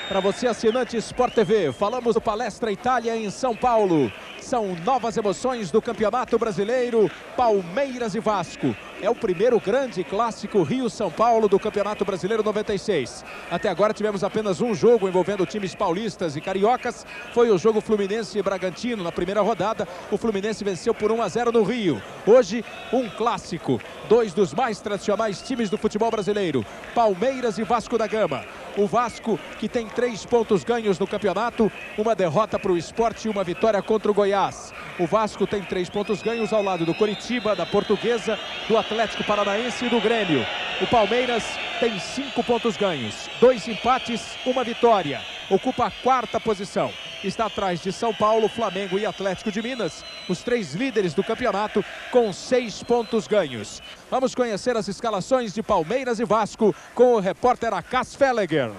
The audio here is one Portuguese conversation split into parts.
Para você, assinante Sport TV, falamos do Palestra Itália em São Paulo. São novas emoções do Campeonato Brasileiro, Palmeiras e Vasco. É o primeiro grande clássico Rio-São Paulo do Campeonato Brasileiro 96. Até agora tivemos apenas um jogo envolvendo times paulistas e cariocas. Foi o jogo Fluminense e Bragantino na primeira rodada. O Fluminense venceu por 1-0 no Rio. Hoje, um clássico. Dois dos mais tradicionais times do futebol brasileiro, Palmeiras e Vasco da Gama. O Vasco, que tem 3 pontos ganhos no campeonato, uma derrota para o Sport e uma vitória contra o Goiás. O Vasco tem 3 pontos ganhos ao lado do Coritiba, da Portuguesa, do Atlético Paranaense e do Grêmio. O Palmeiras tem 5 pontos ganhos, 2 empates, uma vitória. Ocupa a 4ª posição. Está atrás de São Paulo, Flamengo e Atlético de Minas, os 3 líderes do campeonato com 6 pontos ganhos. Vamos conhecer as escalações de Palmeiras e Vasco com o repórter Acas Felleger.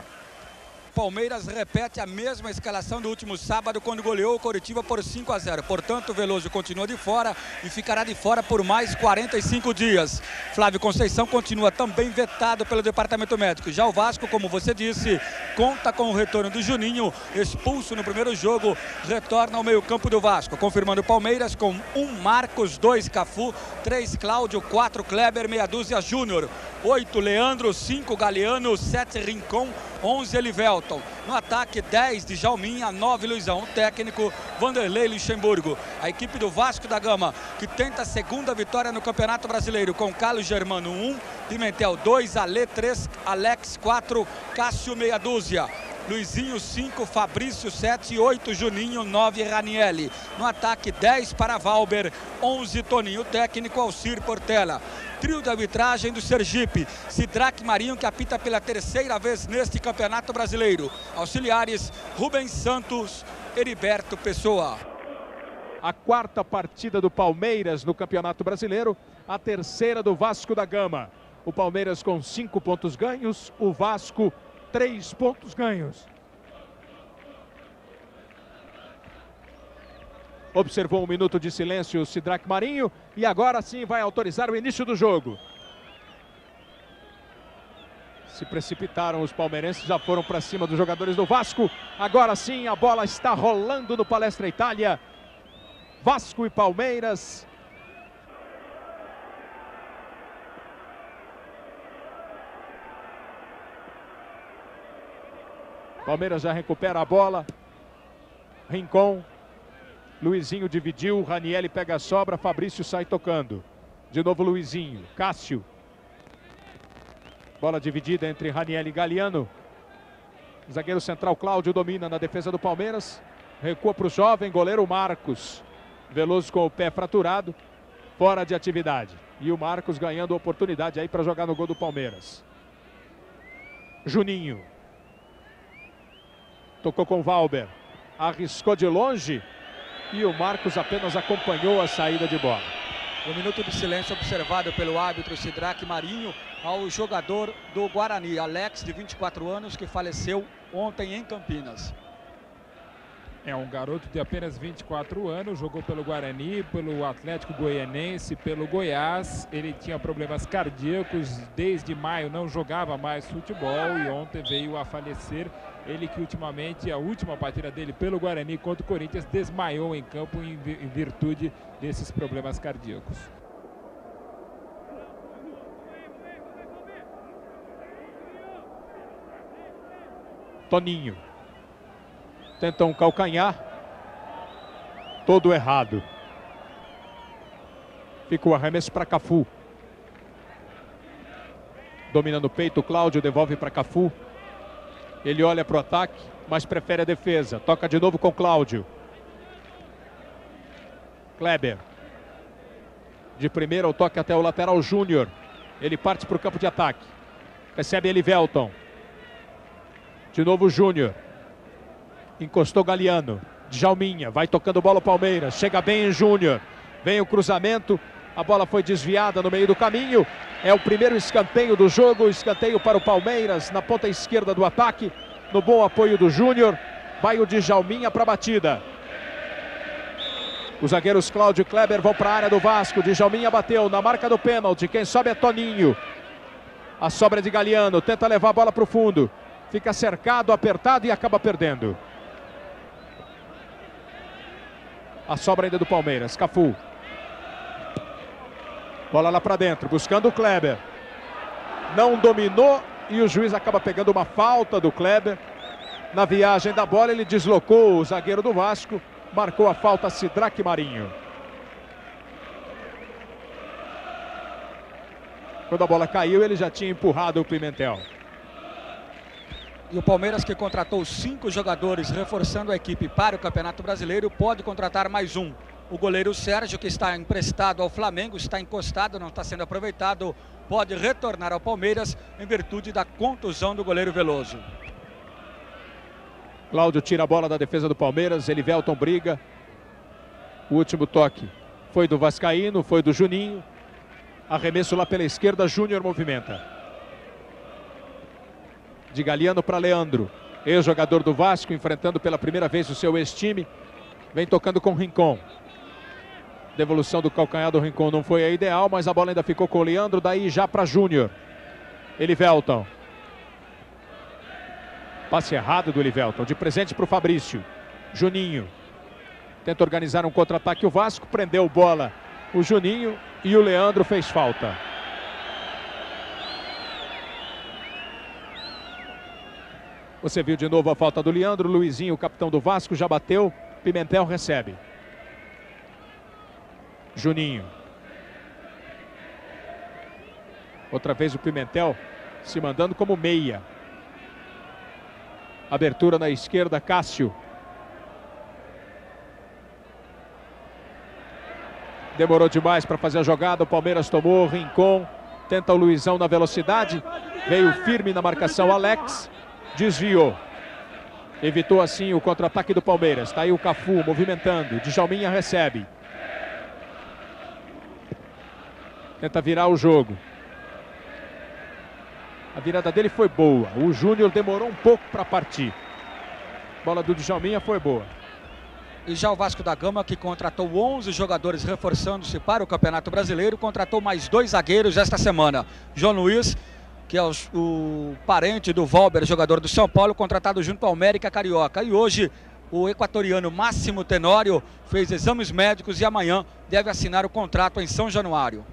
Palmeiras repete a mesma escalação do último sábado, quando goleou o Coritiba por 5-0. Portanto, o Veloso continua de fora e ficará de fora por mais 45 dias. Flávio Conceição continua também vetado pelo departamento médico. Já o Vasco, como você disse, conta com o retorno do Juninho, expulso no primeiro jogo, retorna ao meio-campo do Vasco. Confirmando o Palmeiras com 1 Marcos, 2 Cafu, 3 Cláudio, 4 Kleber, meia dúzia Júnior, 8 Leandro, 5 Galeano, 7 Rincon, 11 Elivelton. No ataque, 10 de Jalminha, 9 Luizão. O técnico, Vanderlei Luxemburgo. A equipe do Vasco da Gama, que tenta a 2ª vitória no Campeonato Brasileiro, com Carlos Germano 1, Pimentel 2, Ale 3, Alex 4, Cássio meia dúzia. Luizinho 5, Fabrício 7, 8 Juninho, 9 Ranielli. No ataque, 10 para Valber, 11 Toninho. O técnico, Alcir Portela. Trio de arbitragem do Sergipe, Sidraque Marinho, que apita pela 3ª vez neste Campeonato Brasileiro. Auxiliares, Rubens Santos, Heriberto Pessoa. A 4ª partida do Palmeiras no Campeonato Brasileiro, a 3ª do Vasco da Gama. O Palmeiras com 5 pontos ganhos, o Vasco 3 pontos ganhos. Observou um minuto de silêncio o Sidraque Marinho e agora sim vai autorizar o início do jogo. Se precipitaram os palmeirenses, já foram para cima dos jogadores do Vasco. Agora sim a bola está rolando no Palestra Itália. Vasco e Palmeiras. Palmeiras já recupera a bola. Rincon. Luizinho dividiu, Ranielli pega a sobra, Fabrício sai tocando. De novo Luizinho, Cássio. Bola dividida entre Ranielli e Galeano. Zagueiro central Cláudio domina na defesa do Palmeiras. Recua para o jovem goleiro Marcos. Veloso com o pé fraturado, fora de atividade. E o Marcos ganhando oportunidade aí para jogar no gol do Palmeiras. Juninho. Tocou com o Valber. Arriscou de longe. E o Marcos apenas acompanhou a saída de bola. Um minuto de silêncio observado pelo árbitro Sidraque Marinho ao jogador do Guarani, Alex, de 24 anos, que faleceu ontem em Campinas. É um garoto de apenas 24 anos, jogou pelo Guarani, pelo Atlético Goianense, pelo Goiás. Ele tinha problemas cardíacos, desde maio não jogava mais futebol e ontem veio a falecer. Ele que ultimamente, a última partida dele pelo Guarani contra o Corinthians, desmaiou em campo em virtude desses problemas cardíacos. Toninho. Tenta um calcanhar. Todo errado. Fica o arremesso para Cafu. Domina no peito, Cláudio devolve para Cafu. Ele olha para o ataque, mas prefere a defesa. Toca de novo com Cláudio. Kleber. De primeira o toque até o lateral Júnior. Ele parte para o campo de ataque. Recebe Elivelton. De novo Júnior. Encostou Galeano. Djalminha. Vai tocando bola o Palmeiras. Chega bem em Júnior. Vem o cruzamento. A bola foi desviada no meio do caminho. É o primeiro escanteio do jogo. Escanteio para o Palmeiras na ponta esquerda do ataque. No bom apoio do Júnior. Vai o Djalminha para a batida. Os zagueiros Cláudio e Kleber vão para a área do Vasco. Djalminha bateu na marca do pênalti. Quem sobe é Toninho. A sobra de Galeano. Tenta levar a bola para o fundo. Fica cercado, apertado e acaba perdendo. A sobra ainda do Palmeiras. Cafu. Bola lá para dentro, buscando o Kleber. Não dominou e o juiz acaba pegando uma falta do Kleber. Na viagem da bola ele deslocou o zagueiro do Vasco. Marcou a falta Sidraque Marinho. Quando a bola caiu ele já tinha empurrado o Pimentel. E o Palmeiras, que contratou 5 jogadores reforçando a equipe para o Campeonato Brasileiro, pode contratar mais um. O goleiro Sérgio, que está emprestado ao Flamengo, está encostado, não está sendo aproveitado, pode retornar ao Palmeiras em virtude da contusão do goleiro Veloso. Cláudio tira a bola da defesa do Palmeiras, Elivelton briga. O último toque foi do Vascaíno, foi do Juninho. Arremesso lá pela esquerda, Júnior movimenta. De Galiano para Leandro, ex-jogador do Vasco, enfrentando pela primeira vez o seu ex-time. Vem tocando com Rincon. Devolução do calcanhar do Rincon não foi a ideal, mas a bola ainda ficou com o Leandro, daí já para Júnior. Elivelton. Passe errado do Elivelton, de presente para o Fabrício. Juninho. Tenta organizar um contra-ataque o Vasco, prendeu bola o Juninho e o Leandro fez falta. Você viu de novo a falta do Leandro. Luizinho, o capitão do Vasco, já bateu. Pimentel recebe. Juninho. Outra vez o Pimentel se mandando como meia. Abertura na esquerda, Cássio. Demorou demais para fazer a jogada. O Palmeiras tomou. Rincon tenta o Luizão na velocidade. Veio firme na marcação Alex. Desviou. Evitou assim o contra-ataque do Palmeiras. Está aí o Cafu movimentando. Djalminha recebe. Tenta virar o jogo. A virada dele foi boa. O Júnior demorou um pouco para partir. Bola do Djalminha foi boa. E já o Vasco da Gama, que contratou 11 jogadores reforçando-se para o Campeonato Brasileiro, contratou mais 2 zagueiros esta semana. João Luiz, que é o parente do Valber, jogador do São Paulo, contratado junto ao América Carioca. E hoje o equatoriano Máximo Tenório fez exames médicos e amanhã deve assinar o contrato em São Januário.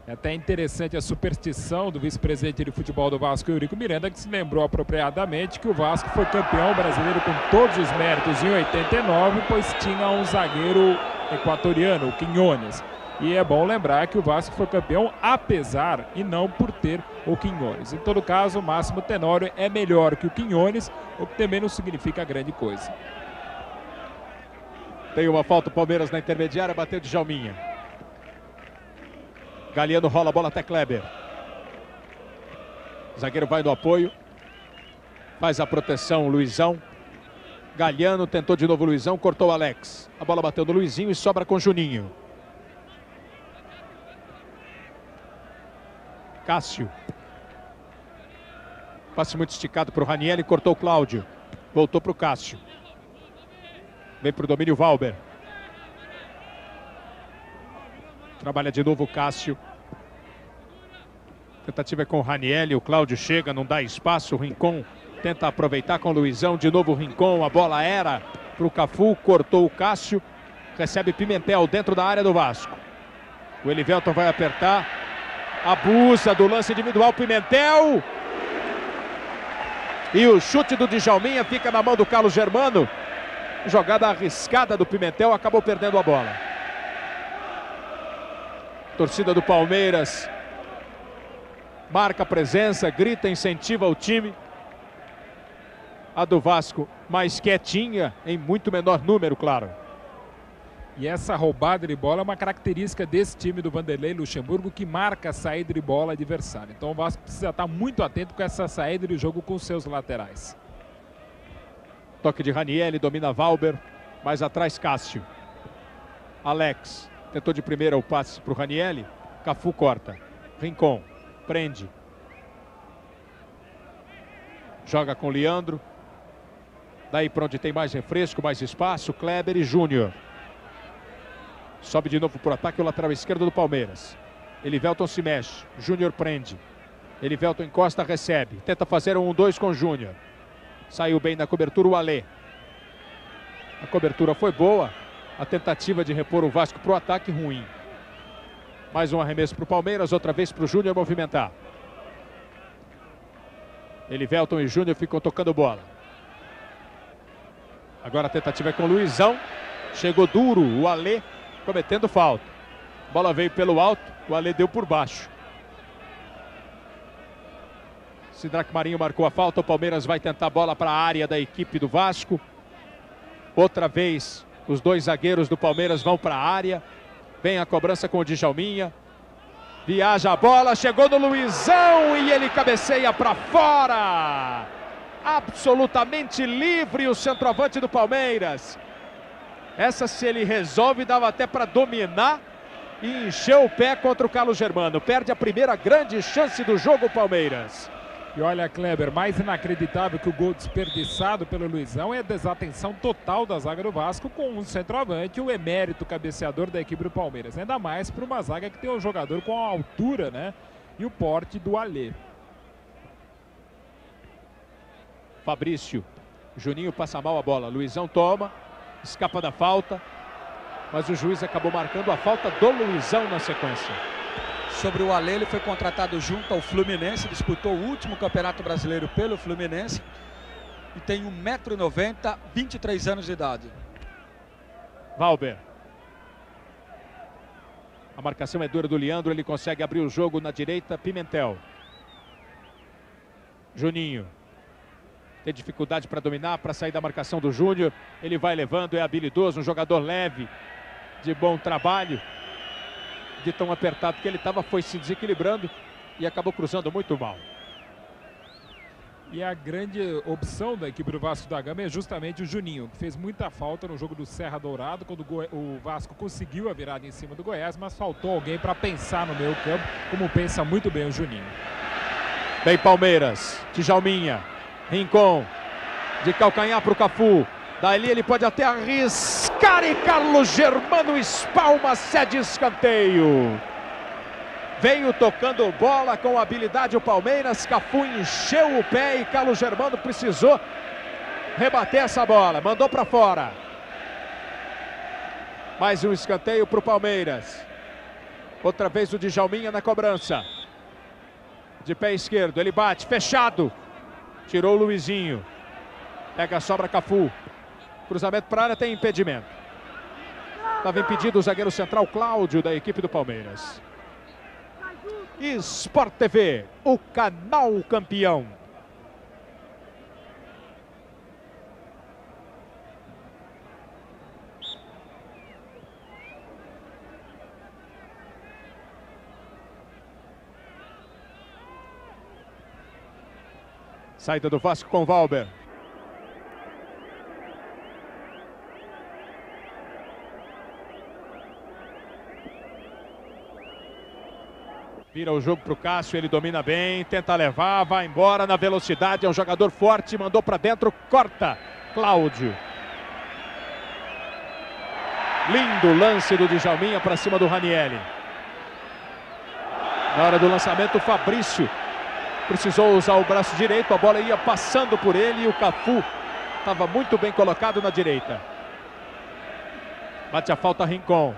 É até interessante a superstição do vice-presidente de futebol do Vasco, Eurico Miranda, que se lembrou apropriadamente que o Vasco foi campeão brasileiro com todos os méritos em 89, pois tinha um zagueiro equatoriano, o Quinones. E é bom lembrar que o Vasco foi campeão apesar e não por ter o Quinones. Em todo caso, o Máximo Tenório é melhor que o Quinones, o que também não significa grande coisa. Tem uma falta o Palmeiras na intermediária, bateu de Djalminha. Galiano rola a bola até Kleber. O zagueiro vai no apoio. Faz a proteção Luizão. Galiano tentou de novo o Luizão, cortou o Alex. A bola bateu no Luizinho e sobra com Juninho. Cássio. Passe muito esticado para o Ranieri, cortou o Cláudio. Voltou para o Cássio. Vem para o domínio Valber. Trabalha de novo o Cássio. Tentativa é com o Ranieri, o Cláudio chega, não dá espaço. O Rincon tenta aproveitar com o Luizão. De novo o Rincon, a bola era para o Cafu, cortou o Cássio. Recebe Pimentel dentro da área do Vasco. O Elivelton vai apertar. Abusa do lance individual, Pimentel. E o chute do Djalminha fica na mão do Carlos Germano. Jogada arriscada do Pimentel, acabou perdendo a bola. Torcida do Palmeiras marca presença, grita, incentiva o time. A do Vasco mais quietinha, em muito menor número, claro. E essa roubada de bola é uma característica desse time do Vanderlei Luxemburgo, que marca a saída de bola adversária. Então o Vasco precisa estar muito atento com essa saída de jogo com seus laterais. Toque de Ranieri, domina Valber. Mais atrás Cássio. Alex. Tentou de primeira o passe para o Ranieri. Cafu corta. Rincon. Prende. Joga com Leandro. Daí para onde tem mais refresco, mais espaço. Kleber e Júnior. Sobe de novo por ataque o lateral esquerdo do Palmeiras. Elivelton se mexe. Júnior prende. Elivelton encosta, recebe. Tenta fazer um 1-2 com o Júnior. Saiu bem na cobertura o Alê. A cobertura foi boa. A tentativa de repor o Vasco para o ataque, ruim. Mais um arremesso para o Palmeiras, outra vez para o Júnior movimentar. Elivelton e Júnior ficam tocando bola. Agora a tentativa é com o Luizão. Chegou duro o Alê, cometendo falta. A bola veio pelo alto, o Alê deu por baixo. Sidraque Marinho marcou a falta, o Palmeiras vai tentar a bola para a área da equipe do Vasco. Outra vez, os dois zagueiros do Palmeiras vão para a área. Vem a cobrança com o Djalminha. Viaja a bola, chegou no Luizão e ele cabeceia para fora. Absolutamente livre o centroavante do Palmeiras. Essa, se ele resolve, dava até para dominar e encher o pé contra o Carlos Germano. Perde a primeira grande chance do jogo o Palmeiras. E olha, Kleber, mais inacreditável que o gol desperdiçado pelo Luizão é a desatenção total da zaga do Vasco com um centroavante, o emérito cabeceador da equipe do Palmeiras. Ainda mais para uma zaga que tem um jogador com a altura, né, e o porte do Alê. Fabrício, Juninho passa mal a bola, Luizão toma, escapa da falta, mas o juiz acabou marcando a falta do Luizão na sequência. Sobre o Alê, ele foi contratado junto ao Fluminense, disputou o último Campeonato Brasileiro pelo Fluminense e tem 1,90 m, 23 anos de idade. Valber. A marcação é dura do Leandro, ele consegue abrir o jogo na direita, Pimentel. Juninho. Tem dificuldade para dominar, para sair da marcação do Júnior. Ele vai levando, é habilidoso, um jogador leve, de bom trabalho. De tão apertado que ele estava, foi se desequilibrando e acabou cruzando muito mal. E a grande opção da equipe do Vasco da Gama é justamente o Juninho, que fez muita falta no jogo do Serra Dourado, quando o Vasco conseguiu a virada em cima do Goiás, mas faltou alguém para pensar no meio campo, como pensa muito bem o Juninho. Bem Palmeiras, Djalminha, Rincon, de calcanhar para o Cafu. Daí ele pode até arriscar e Carlos Germano espalma, cede escanteio. Veio tocando bola com habilidade o Palmeiras, Cafu encheu o pé e Carlos Germano precisou rebater essa bola, mandou para fora. Mais um escanteio para o Palmeiras. Outra vez o Djalminha na cobrança. De pé esquerdo, ele bate, fechado. Tirou o Luizinho. Pega a sobra Cafu. Cruzamento para a área, tem impedimento. Estava impedido o zagueiro central Cláudio da equipe do Palmeiras. Sport TV, o canal campeão. Saída do Vasco com Valber. Vira o jogo para o Cássio, ele domina bem, tenta levar, vai embora na velocidade, é um jogador forte, mandou para dentro, corta, Cláudio. Lindo lance do Djalminha para cima do Ranieri. Na hora do lançamento, o Fabrício precisou usar o braço direito, a bola ia passando por ele e o Cafu estava muito bem colocado na direita. Bate a falta Rincon.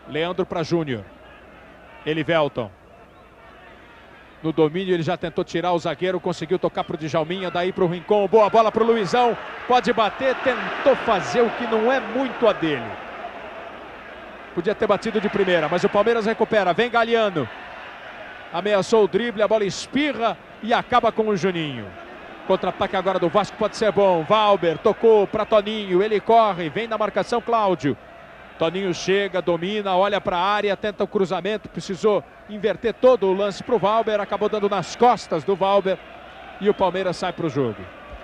Leandro para Júnior. Elivelton. No domínio ele já tentou tirar o zagueiro, conseguiu tocar para o Djalminha, daí para o Rincon, boa bola para o Luizão, pode bater, tentou fazer o que não é muito a dele. Podia ter batido de primeira, mas o Palmeiras recupera, vem Galeano. Ameaçou o drible, a bola espirra e acaba com o Juninho. Contra-ataque agora do Vasco pode ser bom, Valber tocou para Toninho, ele corre, vem na marcação Cláudio. Toninho chega, domina, olha para a área, tenta o cruzamento, precisou inverter todo o lance para o Valber, acabou dando nas costas do Valber e o Palmeiras sai para o jogo.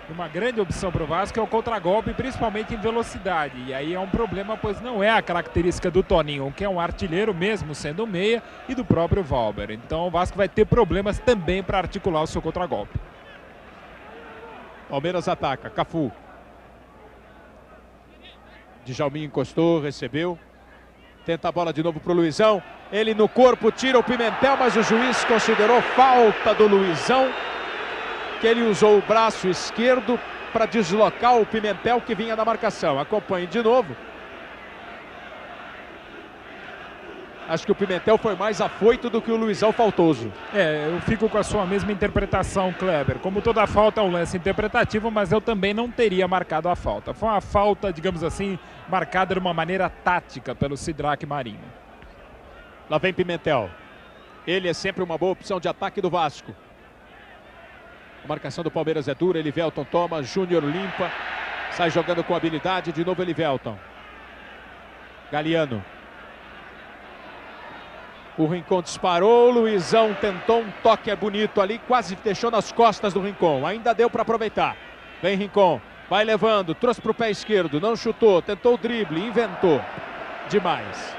Uma grande opção para o Vasco é o contragolpe, principalmente em velocidade. E aí é um problema, pois não é a característica do Toninho, que é um artilheiro mesmo sendo meia, e do próprio Valber. Então o Vasco vai ter problemas também para articular o seu contragolpe. Palmeiras ataca, Cafu. Djalminha encostou, recebeu. Tenta a bola de novo para o Luizão. Ele no corpo tira o Pimentel, mas o juiz considerou falta do Luizão, que ele usou o braço esquerdo para deslocar o Pimentel, que vinha na marcação. Acompanhe de novo. Acho que o Pimentel foi mais afoito do que o Luizão faltoso. Eu fico com a sua mesma interpretação, Kleber. Como toda falta é um lance interpretativo, mas eu também não teria marcado a falta. Foi uma falta, digamos assim, marcada de uma maneira tática pelo Sidraque Marinho. Lá vem Pimentel. Ele é sempre uma boa opção de ataque do Vasco. A marcação do Palmeiras é dura. Elivelton toma, Júnior limpa. Sai jogando com habilidade. De novo Elivelton. Galiano. O Rincon disparou, o Luizão tentou um toque bonito ali, quase deixou nas costas do Rincon. Ainda deu para aproveitar. Vem Rincon, vai levando, trouxe para o pé esquerdo, não chutou, tentou o drible, inventou. Demais.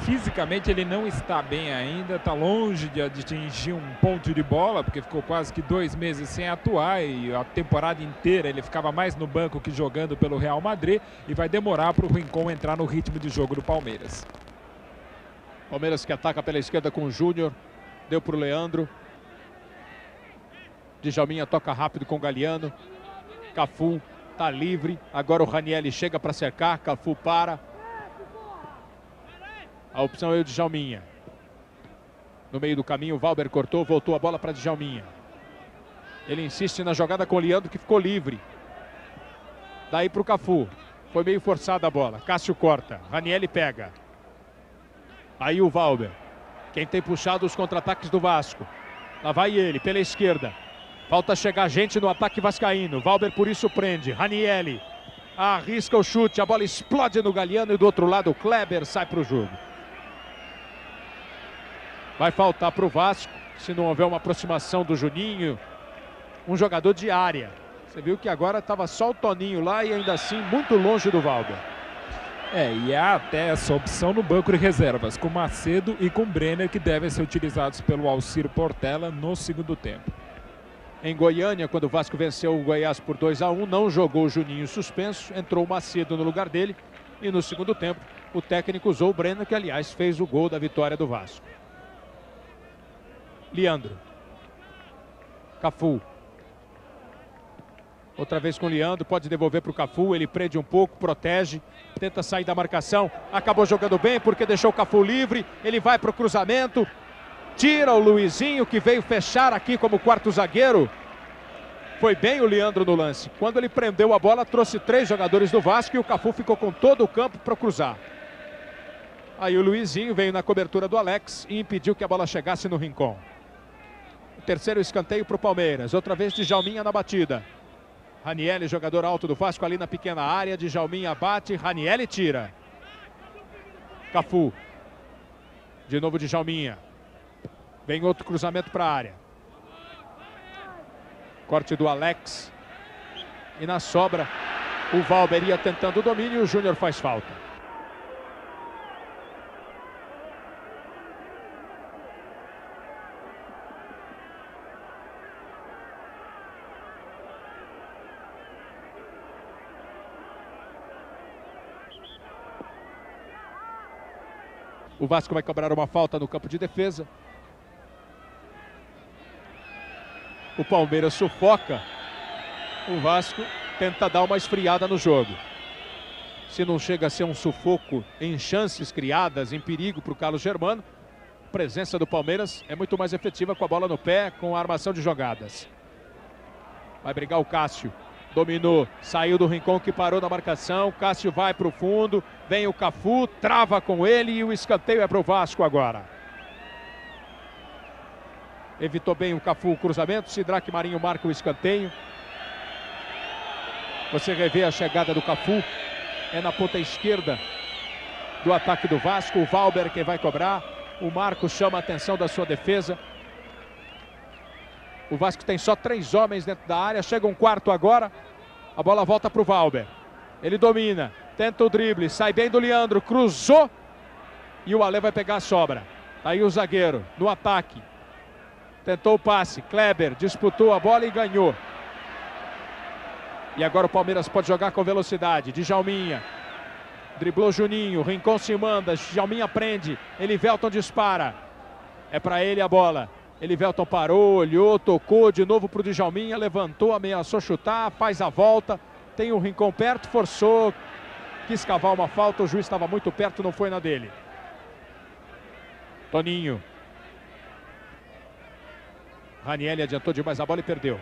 Fisicamente ele não está bem ainda, está longe de atingir um ponto de bola, porque ficou quase que 2 meses sem atuar e a temporada inteira ele ficava mais no banco que jogando pelo Real Madrid, e vai demorar para o Rincon entrar no ritmo de jogo do Palmeiras. Palmeiras que ataca pela esquerda com o Júnior. Deu para o Leandro. Djalminha toca rápido com o Galiano. Cafu está livre. Agora o Ranieri chega para cercar. Cafu para. A opção é o Djalminha. No meio do caminho o Valber cortou. Voltou a bola para Djalminha. Ele insiste na jogada com o Leandro, que ficou livre. Daí para o Cafu. Foi meio forçada a bola. Cássio corta. Ranieri pega. Aí o Valber, quem tem puxado os contra-ataques do Vasco. Lá vai ele, pela esquerda. Falta chegar gente no ataque vascaíno. Valber por isso prende. Ranieri arrisca o chute, a bola explode no Galiano e do outro lado o Kleber sai para o jogo. Vai faltar para o Vasco, se não houver uma aproximação do Juninho. Um jogador de área. Você viu que agora estava só o Toninho lá e ainda assim muito longe do Valber. E há até essa opção no banco de reservas, com Macedo e com Brenner, que devem ser utilizados pelo Alcir Portela no segundo tempo. Em Goiânia, quando o Vasco venceu o Goiás por 2-1, não jogou o Juninho suspenso, entrou o Macedo no lugar dele, e no segundo tempo o técnico usou o Brenner, que aliás fez o gol da vitória do Vasco. Leandro. Cafu. Outra vez com o Leandro, pode devolver para o Cafu, ele prende um pouco, protege, tenta sair da marcação, acabou jogando bem porque deixou o Cafu livre, ele vai para o cruzamento, tira o Luizinho, que veio fechar aqui como quarto zagueiro. Foi bem o Leandro no lance. Quando ele prendeu a bola, trouxe 3 jogadores do Vasco e o Cafu ficou com todo o campo para cruzar. Aí o Luizinho veio na cobertura do Alex e impediu que a bola chegasse no Rincon. O terceiro escanteio para o Palmeiras, outra vez Djalminha na batida. Ranieri, jogador alto do Vasco, ali na pequena área. Djalminha bate, Ranieri tira. Cafu. De novo Djalminha. Vem outro cruzamento para a área. Corte do Alex. E na sobra, o Valber ia tentando o domínio e o Júnior faz falta. O Vasco vai cobrar uma falta no campo de defesa. O Palmeiras sufoca. O Vasco tenta dar uma esfriada no jogo. Se não chega a ser um sufoco em chances criadas, em perigo para o Carlos Germano, a presença do Palmeiras é muito mais efetiva com a bola no pé, com a armação de jogadas. Vai brigar o Cássio. Dominou, saiu do Rincon, que parou na marcação. Cássio vai para o fundo, vem o Cafu, trava com ele e o escanteio é para o Vasco agora. Evitou bem o Cafu o cruzamento, Sidraque Marinho marca o escanteio. Você revê a chegada do Cafu, é na ponta esquerda do ataque do Vasco. O Valber quem vai cobrar, o Marcos chama a atenção da sua defesa. O Vasco tem só 3 homens dentro da área, chega um quarto agora, a bola volta para o Valber. Ele domina, tenta o drible, sai bem do Leandro, cruzou e o Alê vai pegar a sobra. Aí o zagueiro no ataque, tentou o passe, Kleber disputou a bola e ganhou. E agora o Palmeiras pode jogar com velocidade, Djalminha. Driblou Juninho, Rincon se manda, Djalminha prende, Elivelton dispara. É para ele a bola. Elivelton parou, olhou, tocou de novo para o Djalminha, levantou, ameaçou chutar, faz a volta. Tem o Rincon perto, forçou, quis cavar uma falta, o juiz estava muito perto, não foi na dele. Toninho. Ranieri adiantou demais a bola e perdeu.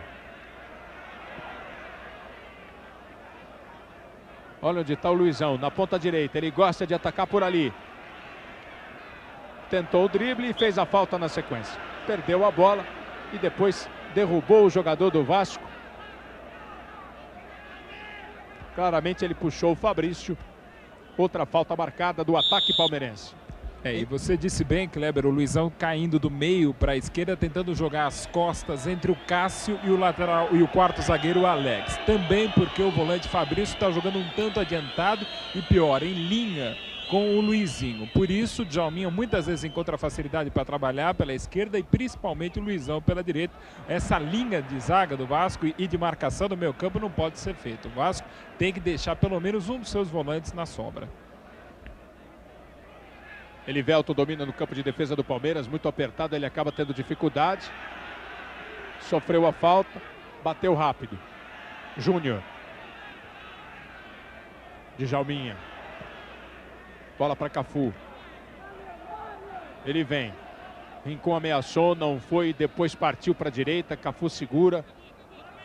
Olha onde está o Luizão, na ponta direita, ele gosta de atacar por ali. Tentou o drible e fez a falta na sequência. Perdeu a bola e depois derrubou o jogador do Vasco. Claramente ele puxou o Fabrício. Outra falta marcada do ataque palmeirense. E você disse bem, Kleber, o Luizão caindo do meio para a esquerda, tentando jogar as costas entre o Cássio e o lateral e o quarto zagueiro, o Alex. Também porque o volante Fabrício está jogando um tanto adiantado e pior, em linha com o Luizinho. Por isso, o Djalminha muitas vezes encontra facilidade para trabalhar pela esquerda e principalmente o Luizão pela direita. Essa linha de zaga do Vasco e de marcação do meio campo não pode ser feita. O Vasco tem que deixar pelo menos um dos seus volantes na sobra. Elivelton domina no campo de defesa do Palmeiras, muito apertado, ele acaba tendo dificuldade. Sofreu a falta, bateu rápido. Júnior. Djalminha. Bola para Cafu. Ele vem. Rincon ameaçou, não foi, depois partiu para a direita, Cafu segura.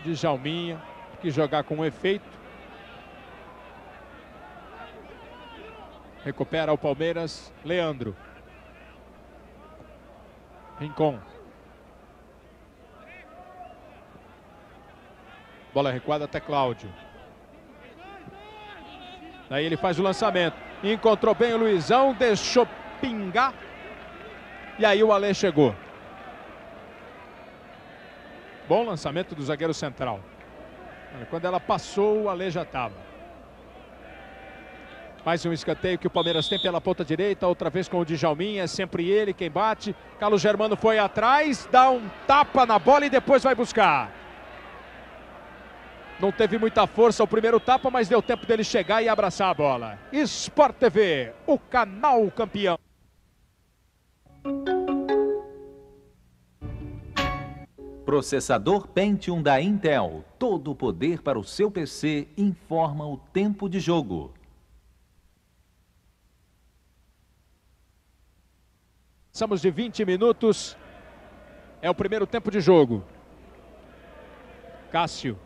Djalminha, quis jogar com efeito. Recupera o Palmeiras, Leandro. Rincon. Bola recuada até Cláudio. Daí ele faz o lançamento. Encontrou bem o Luizão, deixou pingar. E aí o Alê chegou. Bom lançamento do zagueiro central. Quando ela passou, o Alê já estava. Mais um escanteio que o Palmeiras tem pela ponta direita, outra vez com o Djalminha, é sempre ele quem bate. Carlos Germano foi atrás, dá um tapa na bola e depois vai buscar. Não teve muita força o primeiro tapa, mas deu tempo dele chegar e abraçar a bola. Sport TV, o canal campeão. Processador Pentium da Intel. Todo o poder para o seu PC informa o tempo de jogo. Passamos de 20 minutos. É o primeiro tempo de jogo. Cássio.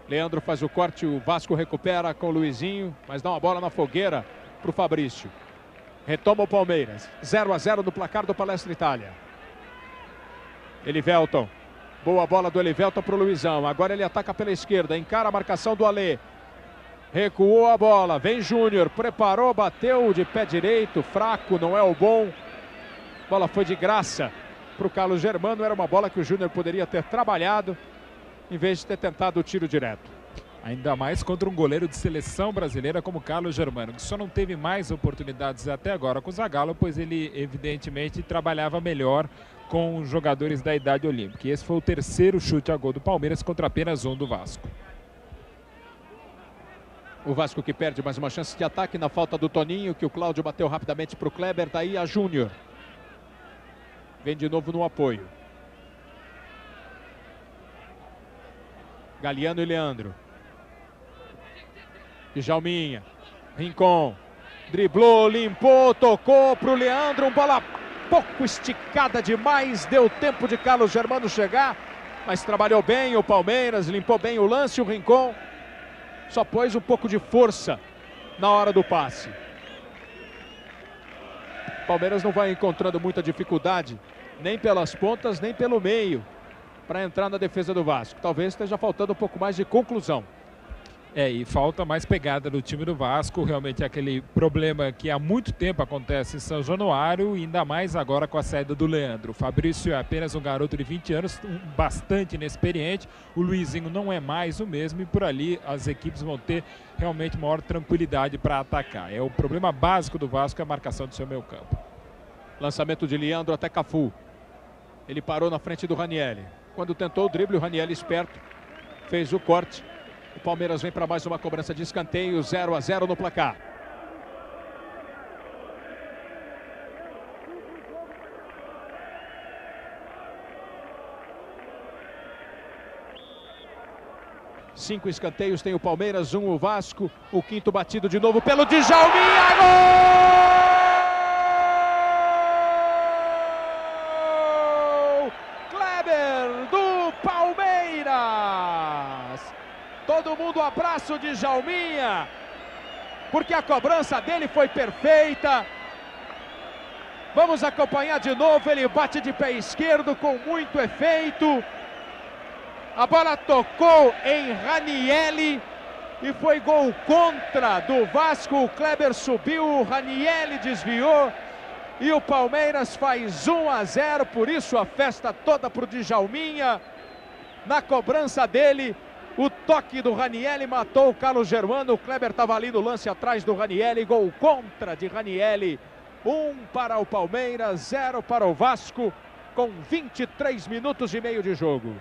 Leandro faz o corte, o Vasco recupera com o Luizinho, mas dá uma bola na fogueira para o Fabrício. Retoma o Palmeiras. 0-0 no placar do Palestra Itália. Elivelton. Boa bola do Elivelton para o Luizão. Agora ele ataca pela esquerda, encara a marcação do Alê. Recuou a bola, vem Júnior, preparou, bateu de pé direito, fraco, não é o bom. A bola foi de graça para o Carlos Germano, era uma bola que o Júnior poderia ter trabalhado, em vez de ter tentado o tiro direto. Ainda mais contra um goleiro de seleção brasileira como Carlos Germano, que só não teve mais oportunidades até agora com o Zagallo, pois ele evidentemente trabalhava melhor com os jogadores da idade olímpica. E esse foi o terceiro chute a gol do Palmeiras contra apenas um do Vasco. O Vasco que perde mais uma chance de ataque na falta do Toninho, que o Cláudio bateu rapidamente para o Kleber. Daí a Júnior. Vem de novo no apoio. Galiano e Leandro. Djalminha. Rincon. Driblou, limpou, tocou para o Leandro. Uma bola pouco esticada demais. Deu tempo de Carlos Germano chegar. Mas trabalhou bem o Palmeiras, limpou bem o lance, o Rincon. Só pôs um pouco de força na hora do passe. O Palmeiras não vai encontrando muita dificuldade, nem pelas pontas, nem pelo meio, para entrar na defesa do Vasco. Talvez esteja faltando um pouco mais de conclusão. E falta mais pegada do time do Vasco. Realmente é aquele problema que há muito tempo acontece em São Januário, e ainda mais agora com a saída do Leandro. O Fabrício é apenas um garoto de 20 anos, bastante inexperiente. O Luizinho não é mais o mesmo, e por ali as equipes vão ter realmente maior tranquilidade para atacar. É o problema básico do Vasco, é a marcação do seu meio campo. Lançamento de Leandro até Cafu. Ele parou na frente do Ranieri. Quando tentou o drible, o Ranieri esperto fez o corte. O Palmeiras vem para mais uma cobrança de escanteio, 0 a 0 no placar. Cinco escanteios tem o Palmeiras, 1 o Vasco. O quinto batido de novo pelo Djalminha. Gol! Kleber do Palmeiras. Todo mundo abraça o Djalminha, porque a cobrança dele foi perfeita. Vamos acompanhar de novo. Ele bate de pé esquerdo com muito efeito. A bola tocou em Ranielli e foi gol contra do Vasco. O Kleber subiu, o Ranielli desviou e o Palmeiras faz 1 a 0. Por isso a festa toda para o Djalminha. Na cobrança dele, o toque do Ranielli matou o Carlos Germano. O Kleber estava ali no lance atrás do Ranielli. Gol contra de Ranielli. 1 para o Palmeiras, 0 para o Vasco, com 23 minutos e meio de jogo.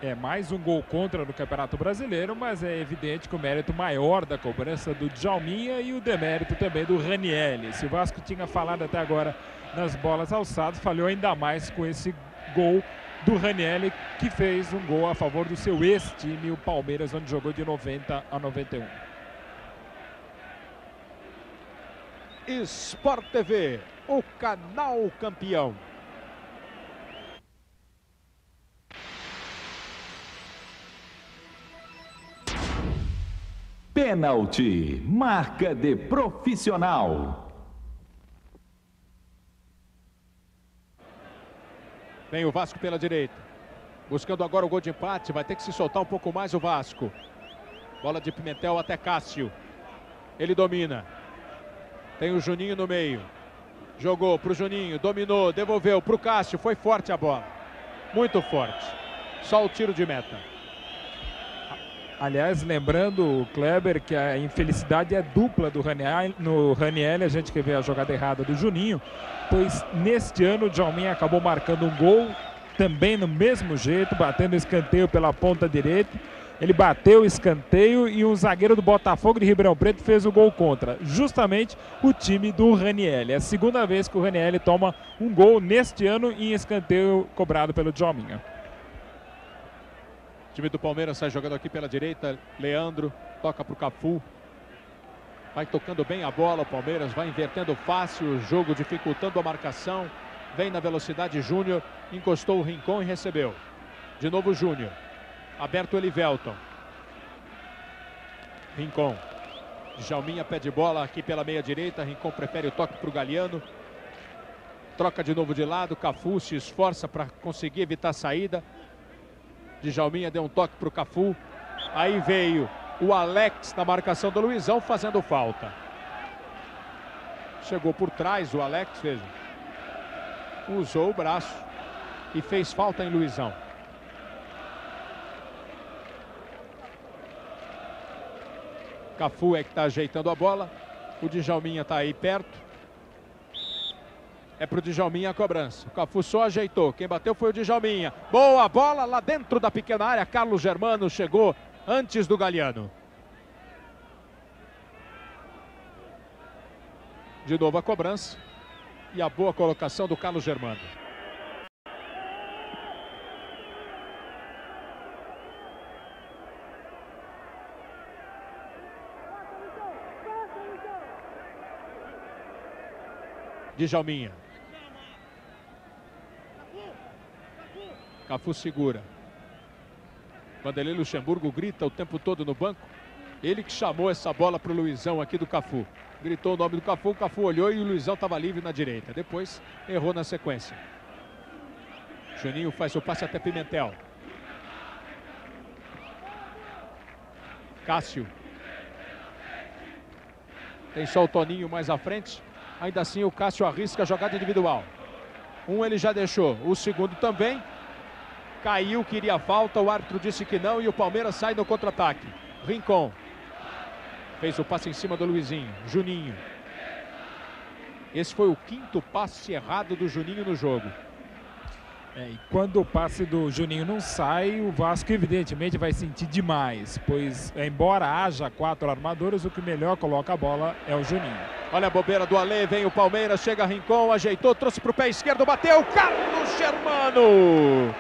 É mais um gol contra no Campeonato Brasileiro, mas é evidente que o mérito maior da cobrança do Djalminha e o demérito também do Ranielli. Se o Vasco tinha falado até agora nas bolas alçadas, falhou ainda mais com esse gol do Ranielli, que fez um gol a favor do seu ex-time, o Palmeiras, onde jogou de 90 a 91. Sport TV, o canal campeão. Pênalti, marca de profissional. Vem o Vasco pela direita, buscando agora o gol de empate. Vai ter que se soltar um pouco mais o Vasco. Bola de Pimentel até Cássio. Ele domina. Tem o Juninho no meio. Jogou pro Juninho, dominou, devolveu pro Cássio. Foi forte a bola, muito forte. Só o tiro de meta. Aliás, lembrando o Kleber que a infelicidade é dupla do Ranielli. No Ranielli a gente quer ver a jogada errada do Juninho, pois neste ano o Djalminha acabou marcando um gol também no mesmo jeito, batendo escanteio pela ponta direita. Ele bateu o escanteio e um zagueiro do Botafogo de Ribeirão Preto fez o gol contra, justamente o time do Ranielli. É a segunda vez que o Ranielli toma um gol neste ano em escanteio cobrado pelo Djalminha. O time do Palmeiras sai jogando aqui pela direita. Leandro toca para o Cafu. Vai tocando bem a bola. O Palmeiras vai invertendo fácil o jogo, dificultando a marcação. Vem na velocidade Júnior. Encostou o Rincon e recebeu. De novo Júnior. Aberto o Elivelton. Rincon. Djalminha pede bola aqui pela meia direita. Rincon prefere o toque para o Galhardo. Troca de novo de lado. Cafu se esforça para conseguir evitar a saída. Djalminha deu um toque para o Cafu. Aí veio o Alex na marcação do Luizão, fazendo falta. Chegou por trás o Alex, veja. Usou o braço e fez falta em Luizão. Cafu é que está ajeitando a bola. O Djalminha está aí perto. É para o Djalminha a cobrança. O Cafu só ajeitou. Quem bateu foi o Djalminha. Boa bola lá dentro da pequena área. Carlos Germano chegou antes do Galhardo. De novo a cobrança. E a boa colocação do Carlos Germano. Djalminha. Cafu segura. Vanderlei Luxemburgo grita o tempo todo no banco. Ele que chamou essa bola para o Luizão aqui do Cafu. Gritou o nome do Cafu, o Cafu olhou e o Luizão estava livre na direita. Depois errou na sequência. Juninho faz o passe até Pimentel. Cássio. Tem só o Toninho mais à frente. Ainda assim o Cássio arrisca a jogada individual. Um ele já deixou, o segundo também. Caiu, queria falta, o árbitro disse que não e o Palmeiras sai no contra-ataque. Rincon. Fez o passe em cima do Luizinho. Juninho. Esse foi o quinto passe errado do Juninho no jogo. E quando o passe do Juninho não sai, o Vasco evidentemente vai sentir demais, pois embora haja 4 armadores, o que melhor coloca a bola é o Juninho. Olha a bobeira do Alê, vem o Palmeiras, chega Rincon, ajeitou, trouxe para o pé esquerdo, bateu, Carlos Germano!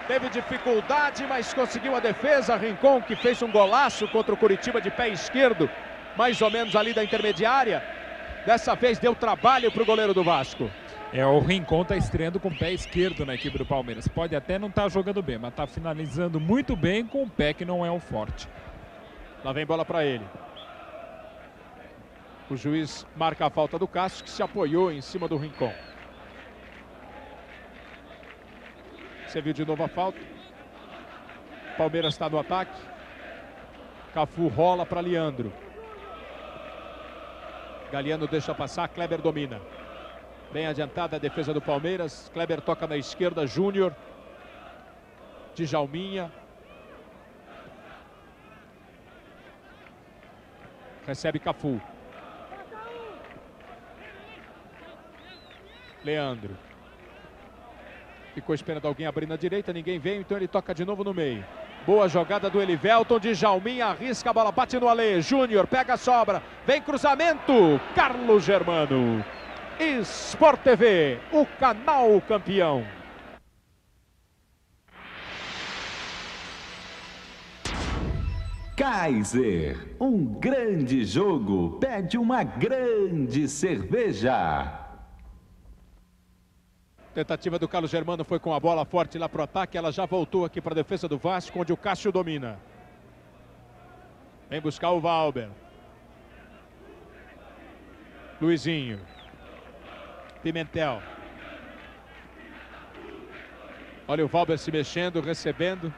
Teve dificuldade, mas conseguiu a defesa, Rincon, que fez um golaço contra o Curitiba de pé esquerdo, mais ou menos ali da intermediária. Dessa vez deu trabalho para o goleiro do Vasco. O Rincon está estreando com o pé esquerdo na equipe do Palmeiras. Pode até não estar jogando bem, mas está finalizando muito bem com o pé que não é o forte. Lá vem bola para ele. O juiz marca a falta do Cássio, que se apoiou em cima do Rincon. Você viu de novo a falta. Palmeiras está no ataque. Cafu rola para Leandro. Galeano deixa passar, Kleber domina. Bem adiantada a defesa do Palmeiras. Kleber toca na esquerda, Júnior. Djalminha. Recebe Cafu. Leandro. Ficou esperando alguém abrir na direita, ninguém veio, então ele toca de novo no meio. Boa jogada do Elivelton, Djalminha arrisca a bola, bate no Alê. Júnior pega a sobra, vem cruzamento, Carlos Germano. Sport TV, o canal campeão. Kaiser, um grande jogo pede uma grande cerveja. Tentativa do Carlos Germano foi com a bola forte lá para o ataque. Ela já voltou aqui para a defesa do Vasco, onde o Cássio domina. Vem buscar o Valber. Luizinho. Pimentel. Olha o Valber se mexendo, recebendo.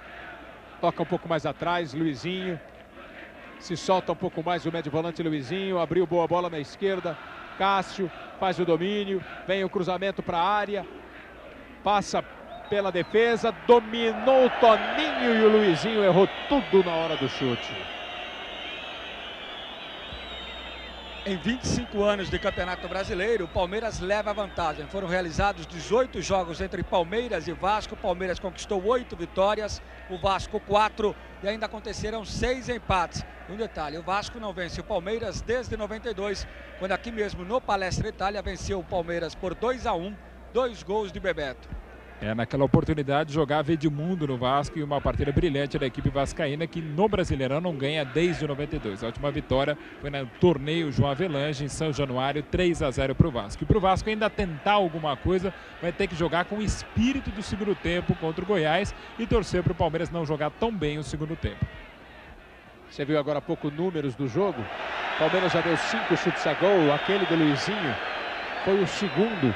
Toca um pouco mais atrás, Luizinho. Se solta um pouco mais o médio volante Luizinho. Abriu boa bola na esquerda. Cássio faz o domínio. Vem o cruzamento para a área. Passa pela defesa. Dominou o Toninho e o Luizinho errou tudo na hora do chute. Em 25 anos de Campeonato Brasileiro, o Palmeiras leva a vantagem. Foram realizados 18 jogos entre Palmeiras e Vasco. O Palmeiras conquistou 8 vitórias, o Vasco 4 e ainda aconteceram 6 empates. Um detalhe, o Vasco não vence o Palmeiras desde 92, quando aqui mesmo no Palestra Itália venceu o Palmeiras por 2-1, 2 gols de Bebeto. Naquela oportunidade jogava Edmundo no Vasco e uma partida brilhante da equipe vascaína que no Brasileirão não ganha desde 92. A última vitória foi no torneio João Avelange em São Januário, 3-0 para o Vasco. E para o Vasco ainda tentar alguma coisa, vai ter que jogar com o espírito do segundo tempo contra o Goiás e torcer para o Palmeiras não jogar tão bem o segundo tempo. Você viu agora há pouco números do jogo. O Palmeiras já deu 5 chutes a gol, aquele do Luizinho foi o segundo.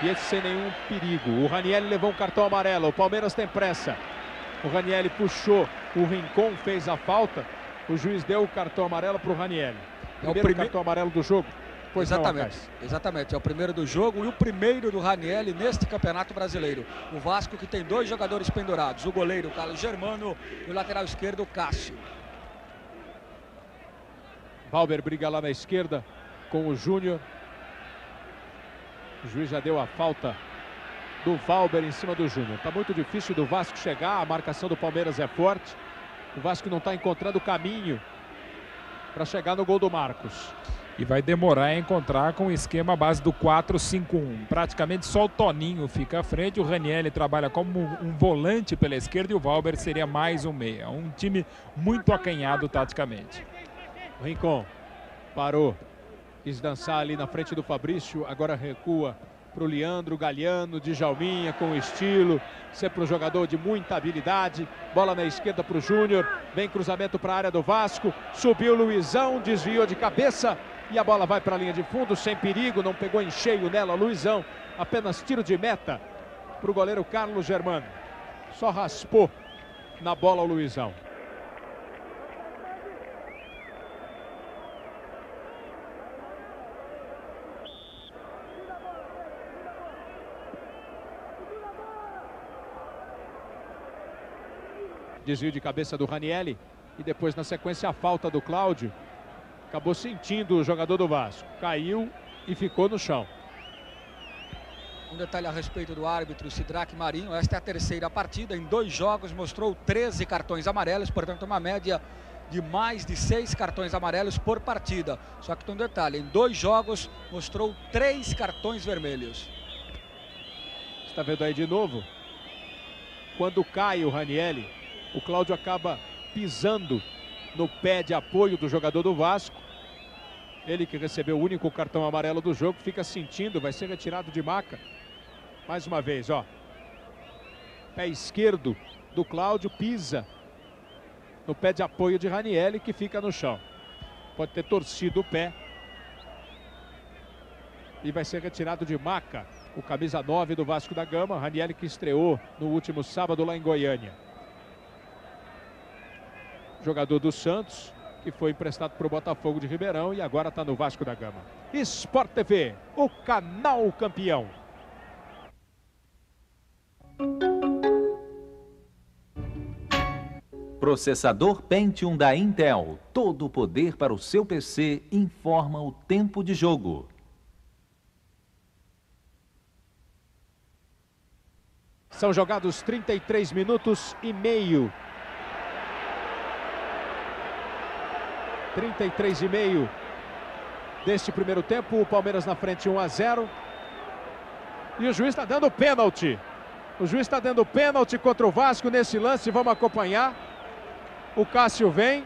E esse sem nenhum perigo. O Ranielli levou um cartão amarelo. O Palmeiras tem pressa. O Ranielli puxou. O Rincon fez a falta. O juiz deu o cartão amarelo para o Ranielli. Primeiro cartão amarelo do jogo. Pois exatamente, exatamente. É o primeiro do jogo e o primeiro do Ranielli neste Campeonato Brasileiro. O Vasco que tem 2 jogadores pendurados. O goleiro Carlos Germano e o lateral esquerdo Cássio. Valber briga lá na esquerda com o Júnior. O juiz já deu a falta do Valber em cima do Júnior. Está muito difícil do Vasco chegar, a marcação do Palmeiras é forte. O Vasco não está encontrando o caminho para chegar no gol do Marcos. E vai demorar a encontrar com o esquema base do 4-5-1. Praticamente só o Toninho fica à frente, o Ranielli trabalha como um volante pela esquerda e o Valber seria mais um meia. Um time muito acanhado taticamente. O Rincon parou. Quis dançar ali na frente do Fabrício, agora recua para o Leandro, Galeano, Djalminha com estilo, sempre um jogador de muita habilidade. Bola na esquerda para o Júnior, vem cruzamento para a área do Vasco, subiu o Luizão, desviou de cabeça e a bola vai para a linha de fundo, sem perigo, não pegou em cheio nela Luizão, apenas tiro de meta para o goleiro Carlos Germano. Só raspou na bola o Luizão. Desvio de cabeça do Ranielli e depois na sequência a falta do Cláudio. Acabou sentindo o jogador do Vasco. Caiu e ficou no chão. Um detalhe a respeito do árbitro Sidraque Marinho: esta é a terceira partida, em 2 jogos mostrou 13 cartões amarelos, portanto uma média de mais de 6 cartões amarelos por partida. Só que tem um detalhe: em 2 jogos mostrou 3 cartões vermelhos. Está vendo aí de novo? Quando cai o Ranieri, o Cláudio acaba pisando no pé de apoio do jogador do Vasco. Ele que recebeu o único cartão amarelo do jogo, fica sentindo, vai ser retirado de maca. Mais uma vez, ó. Pé esquerdo do Cláudio pisa no pé de apoio de Ranieri, que fica no chão. Pode ter torcido o pé. E vai ser retirado de maca o camisa 9 do Vasco da Gama. Ranieri, que estreou no último sábado lá em Goiânia. Jogador do Santos, que foi emprestado para o Botafogo de Ribeirão e agora está no Vasco da Gama. Sport TV, o canal campeão. Processador Pentium da Intel. Todo o poder para o seu PC informa o tempo de jogo. São jogados 33 minutos e meio. 33 e meio deste primeiro tempo. O Palmeiras na frente 1-0. E o juiz está dando pênalti. O juiz está dando pênalti contra o Vasco nesse lance. Vamos acompanhar. O Cássio vem.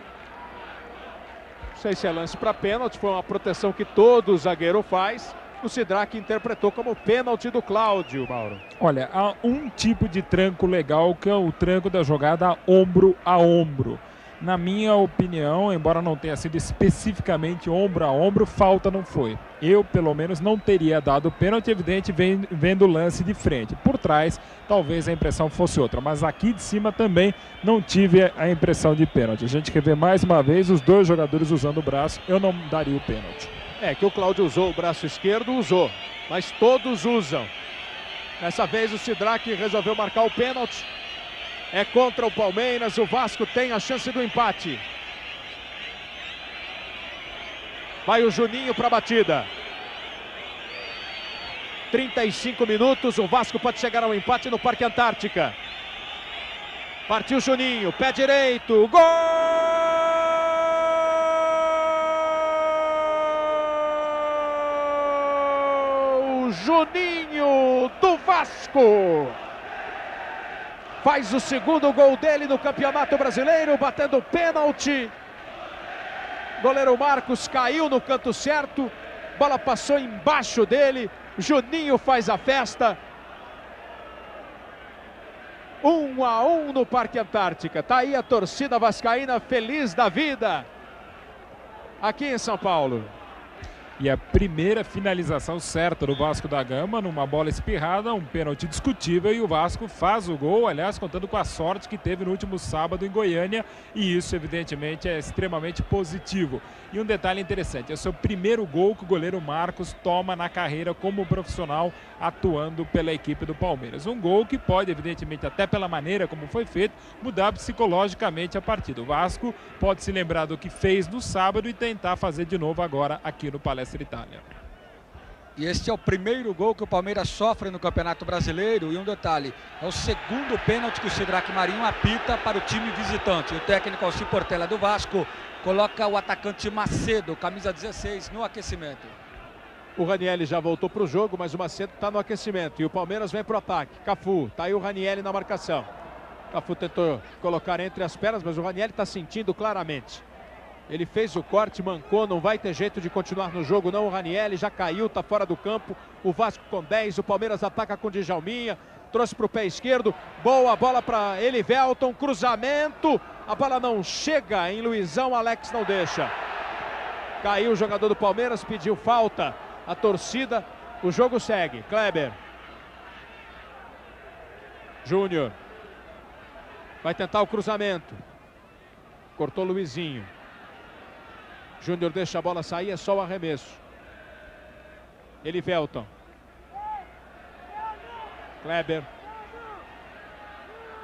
Não sei se é lance para pênalti. Foi uma proteção que todo zagueiro faz. O Sidraque interpretou como pênalti do Cláudio, Mauro. Olha, há um tipo de tranco legal, que é o tranco da jogada ombro a ombro. Na minha opinião, embora não tenha sido especificamente ombro a ombro, falta não foi. Eu, pelo menos, não teria dado pênalti, evidente, vendo o lance de frente. Por trás, talvez a impressão fosse outra, mas aqui de cima também não tive a impressão de pênalti. A gente quer ver mais uma vez os dois jogadores usando o braço, eu não daria o pênalti. É que o Cláudio usou o braço esquerdo, usou, mas todos usam. Dessa vez o Sidraque resolveu marcar o pênalti. É contra o Palmeiras, o Vasco tem a chance do empate. Vai o Juninho para a batida. 35 minutos, o Vasco pode chegar ao empate no Parque Antártica. Partiu Juninho, pé direito, gol! Juninho do Vasco! Faz o segundo gol dele no Campeonato Brasileiro, batendo pênalti. Goleiro Marcos caiu no canto certo, bola passou embaixo dele. Juninho faz a festa. 1-1 no Parque Antártica. Tá aí a torcida vascaína feliz da vida aqui em São Paulo. E a primeira finalização certa do Vasco da Gama, numa bola espirrada, um pênalti discutível, e o Vasco faz o gol, aliás, contando com a sorte que teve no último sábado em Goiânia, e isso, evidentemente, é extremamente positivo. E um detalhe interessante, é o seu primeiro gol que o goleiro Marcos toma na carreira como profissional, atuando pela equipe do Palmeiras. Um gol que pode, evidentemente, até pela maneira como foi feito, mudar psicologicamente a partida. O Vasco pode se lembrar do que fez no sábado e tentar fazer de novo agora aqui no Palestra Itália. E este é o primeiro gol que o Palmeiras sofre no Campeonato Brasileiro. E um detalhe, é o segundo pênalti que o Sidraque Marinho apita para o time visitante. O técnico Alci Portela do Vasco coloca o atacante Macedo, camisa 16, no aquecimento. O Ranieri já voltou para o jogo, mas o Macedo está no aquecimento. E o Palmeiras vem para o ataque. Cafu, tá aí o Ranieri na marcação. Cafu tentou colocar entre as pernas, mas o Ranieri está sentindo claramente. Ele fez o corte, mancou, não vai ter jeito de continuar no jogo não. O Ranieri já caiu, está fora do campo. O Vasco com 10, o Palmeiras ataca com Djalminha. Trouxe para o pé esquerdo, boa bola para Elivelton, cruzamento. A bola não chega em Luizão, Alex não deixa. Caiu o jogador do Palmeiras, pediu falta. A torcida, o jogo segue. Kleber. Júnior. Vai tentar o cruzamento. Cortou Luizinho. Júnior deixa a bola sair, é só o arremesso. Elivelton. Kleber.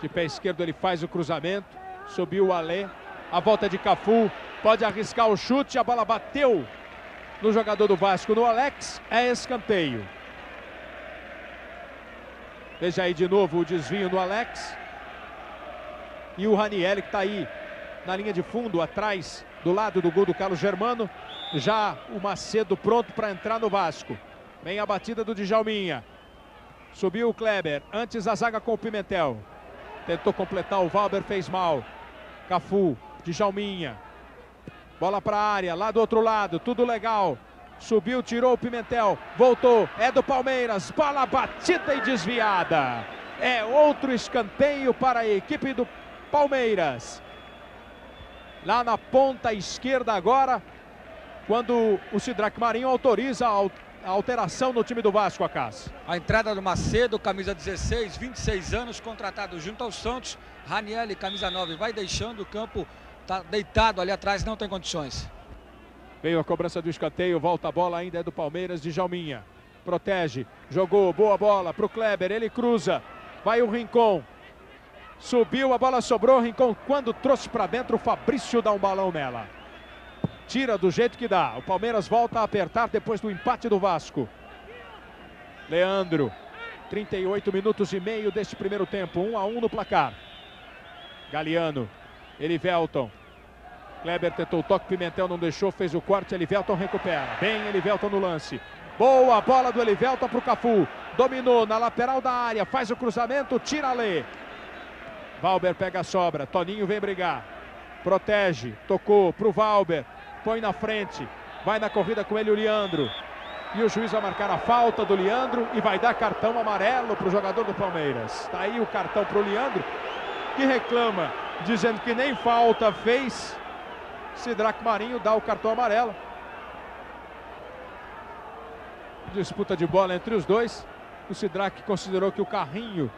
De pé esquerdo ele faz o cruzamento. Subiu o Alê. A volta de Cafu. Pode arriscar o chute. A bola bateu no jogador do Vasco. No Alex é escanteio. Veja aí de novo o desvio do Alex. E o Ranieri que está aí na linha de fundo, atrás, do lado do gol do Carlos Germano. Já o Macedo pronto para entrar no Vasco. Vem a batida do Djalminha. Subiu o Kleber, antes a zaga com o Pimentel. Tentou completar, o Valber fez mal. Cafu, Djalminha. Bola para a área, lá do outro lado, tudo legal. Subiu, tirou o Pimentel, voltou, é do Palmeiras. Bola batida e desviada. É outro escanteio para a equipe do Palmeiras. Lá na ponta esquerda agora, quando o Sidraque Marinho autoriza a alteração no time do Vasco, Acas. A entrada do Macedo, camisa 16, 26 anos, contratado junto ao Santos. Ranieri, camisa 9, vai deixando o campo, tá deitado ali atrás, não tem condições. Veio a cobrança do escanteio, volta a bola, ainda é do Palmeiras, Djalminha. Protege, jogou, boa bola para o Kleber, ele cruza, vai o Rincon. Subiu, a bola sobrou, o Rincon quando trouxe para dentro, o Fabrício dá um balão nela. Tira do jeito que dá, o Palmeiras volta a apertar depois do empate do Vasco. Leandro, 38 minutos e meio deste primeiro tempo, 1-1 no placar. Galeano, Elivelton. Kleber tentou o toque, Pimentel não deixou, fez o corte, Elivelton recupera. Bem Elivelton no lance. Boa bola do Elivelton para o Cafu. Dominou na lateral da área, faz o cruzamento, tira a lei. Valber pega a sobra, Toninho vem brigar. Protege, tocou para o Valber, põe na frente. Vai na corrida com ele o Leandro. E o juiz vai marcar a falta do Leandro e vai dar cartão amarelo para o jogador do Palmeiras. Está aí o cartão para o Leandro, que reclama, dizendo que nem falta fez. Sidraque Marinho dá o cartão amarelo. Disputa de bola entre os dois. O Sidraque considerou que o carrinho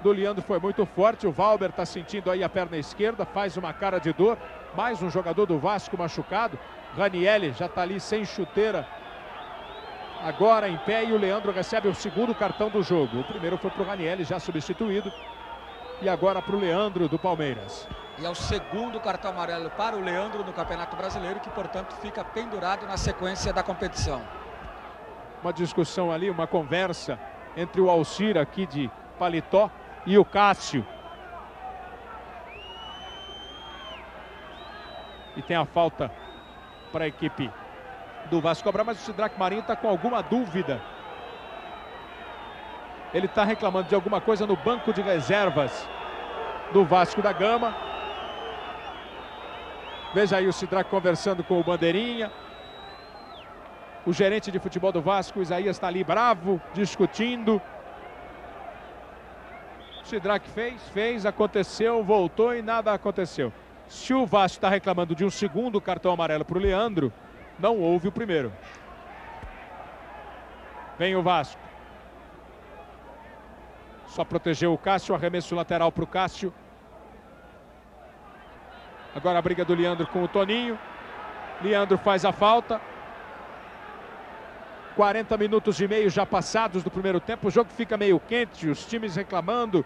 do Leandro foi muito forte. O Valber está sentindo aí a perna esquerda, faz uma cara de dor. Mais um jogador do Vasco machucado. Ranieri já está ali sem chuteira, agora em pé, e o Leandro recebe o segundo cartão do jogo. O primeiro foi para o Ranieri, já substituído. E agora para o Leandro do Palmeiras. E é o segundo cartão amarelo para o Leandro no Campeonato Brasileiro, que portanto fica pendurado na sequência da competição. Uma discussão ali, uma conversa entre o Alcir aqui de paletó e o Cássio. E tem a falta para a equipe do Vasco cobrar, mas o Sidraque Marinho está com alguma dúvida. Ele está reclamando de alguma coisa no banco de reservas do Vasco da Gama. Veja aí o Sidraque conversando com o Bandeirinha. O gerente de futebol do Vasco, Isaías, está ali bravo, discutindo. O Sidraque fez, aconteceu, voltou e nada aconteceu. Se o Vasco está reclamando de um segundo cartão amarelo para o Leandro, não houve o primeiro. Vem o Vasco. Só protegeu o Cássio, arremesso lateral para o Cássio. Agora a briga do Leandro com o Toninho. Leandro faz a falta. 40 minutos e meio já passados do primeiro tempo. O jogo fica meio quente, os times reclamando.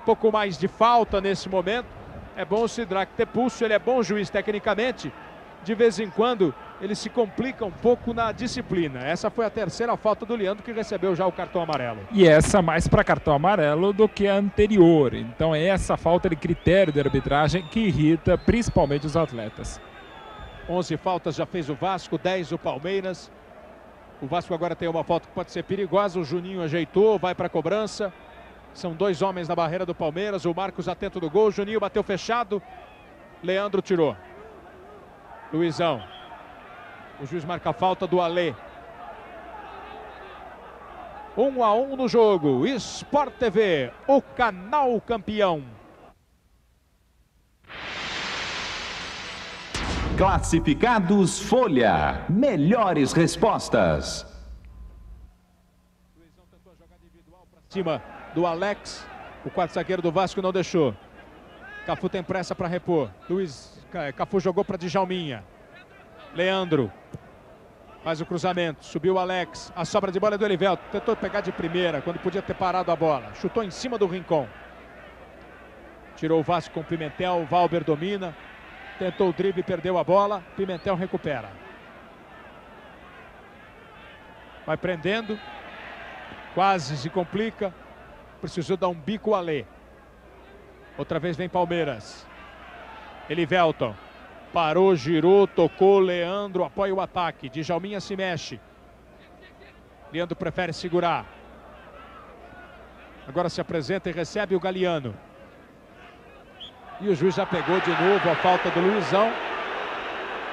Um pouco mais de falta nesse momento. É bom o Sidraque ter pulso, ele é bom juiz tecnicamente. De vez em quando ele se complica um pouco na disciplina. Essa foi a terceira falta do Leandro, que recebeu já o cartão amarelo. E essa mais para cartão amarelo do que a anterior. Então é essa falta de critério de arbitragem que irrita principalmente os atletas. 11 faltas já fez o Vasco, 10 o Palmeiras. O Vasco agora tem uma falta que pode ser perigosa. O Juninho ajeitou, vai para a cobrança. São dois homens na barreira do Palmeiras. O Marcos atento do gol. O Juninho bateu fechado. Leandro tirou. Luizão. O juiz marca a falta do Alê. 1-1 no jogo. Sport TV, o canal campeão. Classificados Folha. Melhores respostas. Luizão tentou jogar individual para cima do Alex. O quarto zagueiro do Vasco não deixou. Cafu tem pressa para repor. Cafu jogou para Djalminha. Leandro faz o cruzamento, subiu o Alex, a sobra de bola é do Elivelton, tentou pegar de primeira quando podia ter parado a bola, chutou em cima do Rincon, tirou o Vasco com o Pimentel. O Valber domina, tentou o drible, perdeu a bola, Pimentel recupera, vai prendendo, quase se complica. Precisou dar um bico Alê. Outra vez vem Palmeiras. Elivelton. Parou, girou, tocou. Leandro apoia o ataque. Djalminha se mexe. Leandro prefere segurar. Agora se apresenta e recebe o Galeano. E o juiz já pegou de novo a falta do Luizão.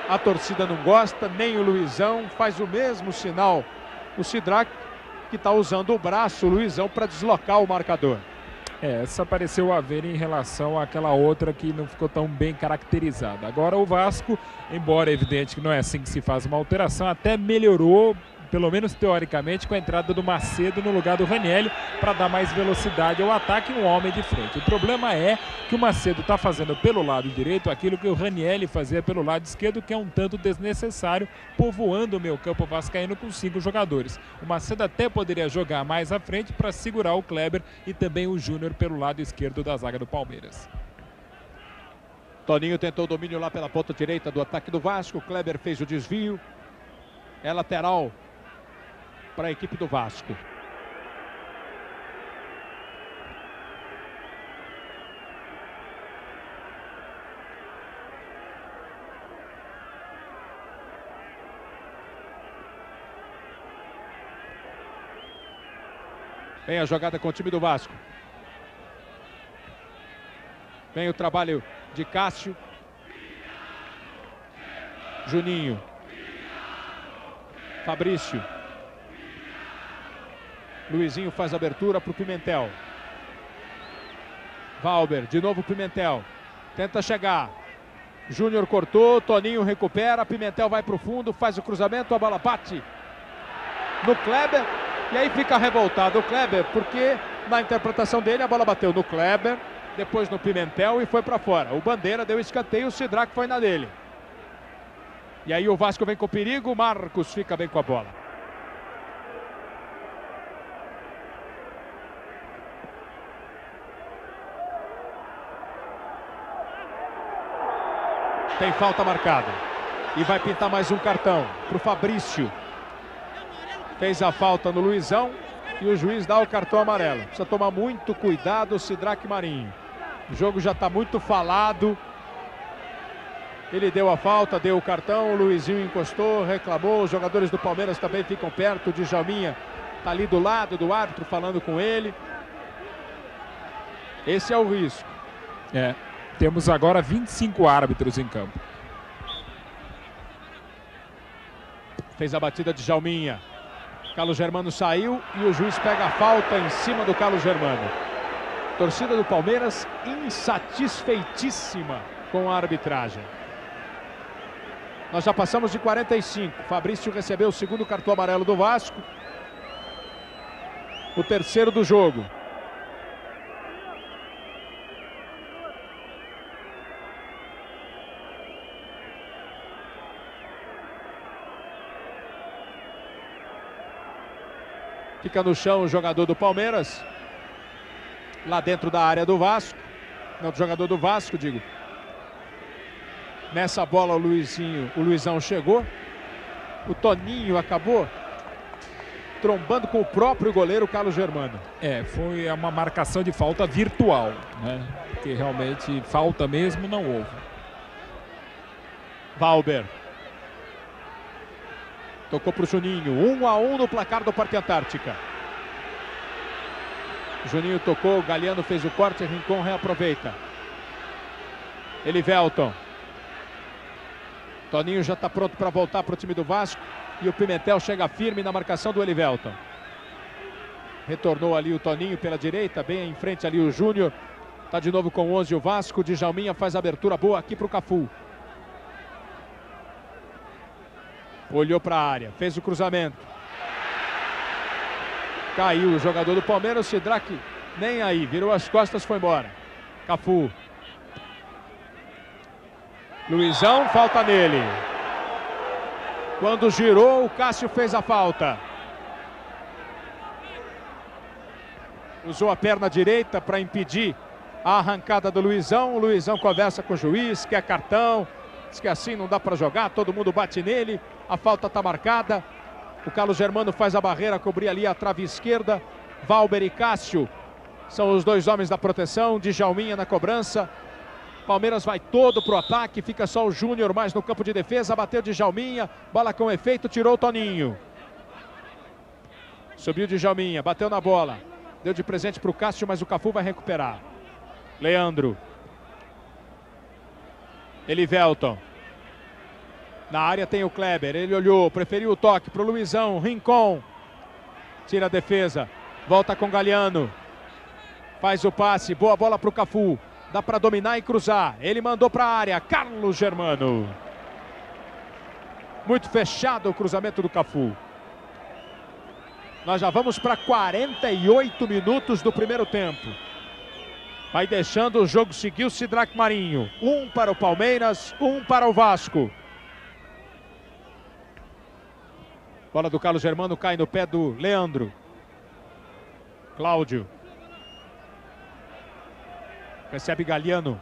A torcida não gosta, nem o Luizão. Faz o mesmo sinal o Sidraque, que está usando o braço, o Luizão, para deslocar o marcador. Essa pareceu haver em relação àquela outra que não ficou tão bem caracterizada. Agora o Vasco, embora é evidente que não é assim que se faz uma alteração, até melhorou, pelo menos teoricamente, com a entrada do Macedo no lugar do Ranieri, para dar mais velocidade ao ataque e um homem de frente. O problema é que o Macedo está fazendo pelo lado direito aquilo que o Ranieri fazia pelo lado esquerdo, que é um tanto desnecessário, povoando o meio campo vascaíno com 5 jogadores. O Macedo até poderia jogar mais à frente para segurar o Kleber e também o Júnior pelo lado esquerdo da zaga do Palmeiras. Toninho tentou o domínio lá pela ponta direita do ataque do Vasco. Kleber fez o desvio. É lateral para a equipe do Vasco. Vem a jogada com o time do Vasco. Vem o trabalho de Cássio. Juninho. Fabrício. Luizinho faz a abertura para o Pimentel. Valber, de novo Pimentel. Tenta chegar. Júnior cortou, Toninho recupera, Pimentel vai para o fundo, faz o cruzamento, a bola bate no Kleber. E aí fica revoltado o Kleber, porque na interpretação dele a bola bateu no Kleber, depois no Pimentel e foi para fora. O Bandeira deu escanteio, o Sidraque foi na dele. E aí o Vasco vem com perigo, Marcos fica bem com a bola. Tem falta marcada. E vai pintar mais um cartão para o Fabrício. Fez a falta no Luizão e o juiz dá o cartão amarelo. Precisa tomar muito cuidado o Sidraque Marinho. O jogo já está muito falado. Ele deu a falta, deu o cartão, o Luizinho encostou, reclamou. Os jogadores do Palmeiras também ficam perto. O Djalminha está ali do lado do árbitro falando com ele. Esse é o risco. Temos agora 25 árbitros em campo. Fez a batida de Djalminha. Carlos Germano saiu e o juiz pega a falta em cima do Carlos Germano. Torcida do Palmeiras insatisfeitíssima com a arbitragem. Nós já passamos de 45. Fabrício recebeu o segundo cartão amarelo do Vasco. O terceiro do jogo. Fica no chão o jogador do Palmeiras. Lá dentro da área do Vasco. Não, do jogador do Vasco, digo. Nessa bola o Luizão chegou. O Toninho acabou trombando com o próprio goleiro Carlos Germano. Foi uma marcação de falta virtual, né? Porque realmente falta mesmo não houve. Valber. Tocou para o Juninho. 1-1 no placar do Parque Antártica. Juninho tocou, Galeano fez o corte, Rincon reaproveita. Elivelton. Toninho já está pronto para voltar para o time do Vasco. E o Pimentel chega firme na marcação do Elivelton. Retornou ali o Toninho pela direita, bem em frente ali o Júnior. Está de novo com 11 o Vasco. Djalminha faz a abertura boa aqui para o Cafu. Olhou para a área, fez o cruzamento. Caiu o jogador do Palmeiras, o Sidraque nem aí, virou as costas, foi embora. Cafu. Luizão, falta nele. Quando girou, o Cássio fez a falta. Usou a perna direita para impedir a arrancada do Luizão. O Luizão conversa com o juiz, quer cartão. Diz que assim não dá para jogar, todo mundo bate nele. A falta está marcada. O Carlos Germano faz a barreira, cobrir ali a trave esquerda. Valber e Cássio São os dois homens da proteção, Djalminha na cobrança. Palmeiras vai todo pro ataque, fica só o Júnior mais no campo de defesa, bateu Djalminha, bola com efeito, tirou o Toninho. Subiu Djalminha, bateu na bola, deu de presente pro Cássio, mas o Cafu vai recuperar. Leandro. Elivelton. Na área tem o Kleber, ele olhou, preferiu o toque pro Luizão, Rincon. Tira a defesa, volta com Galhardo. Faz o passe, boa bola pro Cafu. Dá para dominar e cruzar. Ele mandou para a área, Carlos Germano. Muito fechado o cruzamento do Cafu. Nós já vamos para 48 minutos do primeiro tempo. Vai deixando o jogo seguir o Sidraque Marinho. Um para o Palmeiras, um para o Vasco. Bola do Carlos Germano cai no pé do Leandro. Cláudio. Recebe Galhardo.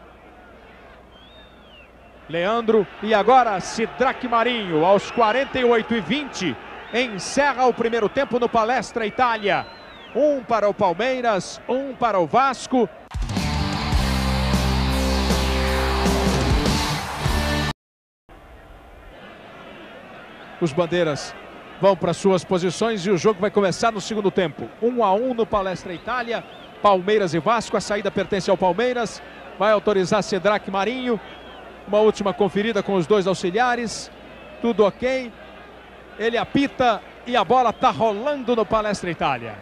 Leandro e agora Sidraque Marinho aos 48:20. Encerra o primeiro tempo no Palestra Itália. Um para o Palmeiras, um para o Vasco. Os bandeiras vão para suas posições e o jogo vai começar no segundo tempo. 1-1 no Palestra Itália. Palmeiras e Vasco, a saída pertence ao Palmeiras. Vai autorizar Sidraque Marinho. Uma última conferida com os dois auxiliares. Tudo ok. Ele apita e a bola está rolando no Palestra Itália.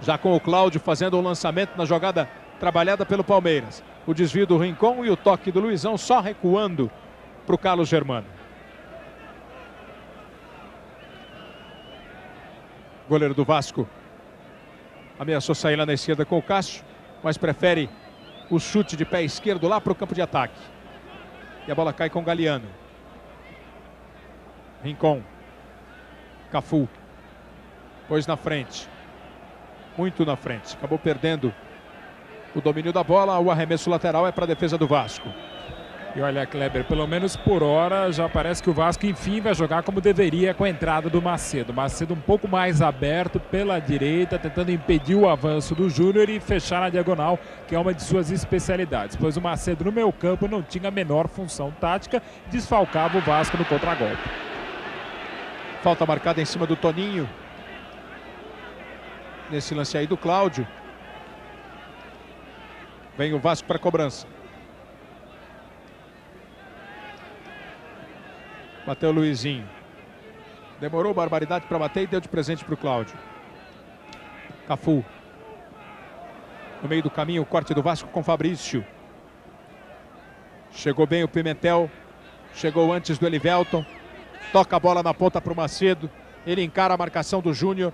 Já com o Cláudio fazendo o lançamento na jogada trabalhada pelo Palmeiras. O desvio do Rincon e o toque do Luizão só recuando para o Carlos Germano. Goleiro do Vasco ameaçou sair lá na esquerda com o Cássio, mas prefere o chute de pé esquerdo lá para o campo de ataque. E a bola cai com Galhardo. Rincon. Cafu. Pôs na frente. Muito na frente. Acabou perdendo o domínio da bola. O arremesso lateral é para a defesa do Vasco. E olha, Kleber, pelo menos por hora já parece que o Vasco enfim vai jogar como deveria com a entrada do Macedo. Macedo um pouco mais aberto pela direita, tentando impedir o avanço do Júnior e fechar na diagonal, que é uma de suas especialidades. Pois o Macedo no meio campo não tinha a menor função tática, desfalcava o Vasco no contragolpe. Falta marcada em cima do Toninho. Nesse lance aí do Cláudio. Vem o Vasco para a cobrança. Bateu o Luizinho. Demorou barbaridade para bater e deu de presente para o Cláudio. Cafu. No meio do caminho, o corte do Vasco com Fabrício. Chegou bem o Pimentel. Chegou antes do Elivelton. Toca a bola na ponta para o Macedo. Ele encara a marcação do Júnior.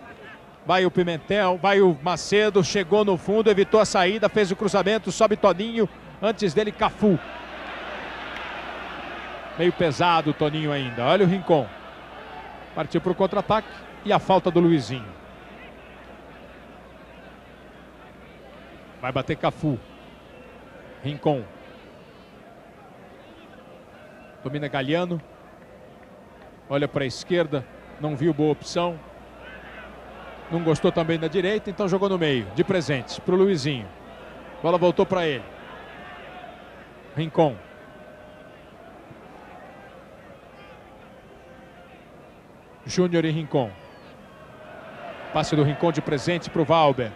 Vai o Pimentel, vai o Macedo. Chegou no fundo, evitou a saída, fez o cruzamento, sobe Toninho. Antes dele, Cafu. Meio pesado o Toninho ainda. Olha o Rincon. Partiu para o contra-ataque e a falta do Luizinho. Vai bater Cafu. Rincon. Domina Galhardo. Olha para a esquerda. Não viu boa opção. Não gostou também da direita, então jogou no meio. De presente para o Luizinho. Bola voltou para ele. Rincon. Júnior e Rincon. Passe do Rincon de presente para o Valber.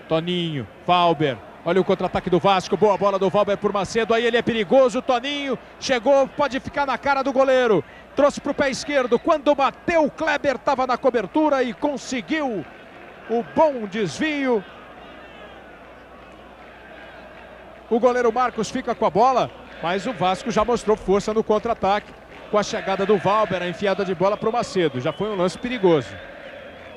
Toninho, Valber. Olha o contra-ataque do Vasco. Boa bola do Valber por Macedo. Aí ele é perigoso. Toninho chegou, pode ficar na cara do goleiro. Trouxe para o pé esquerdo. Quando bateu, o Kleber estava na cobertura e conseguiu o bom desvio. O goleiro Marcos fica com a bola, mas o Vasco já mostrou força no contra-ataque. Com a chegada do Valber, a enfiada de bola para o Macedo. Já foi um lance perigoso.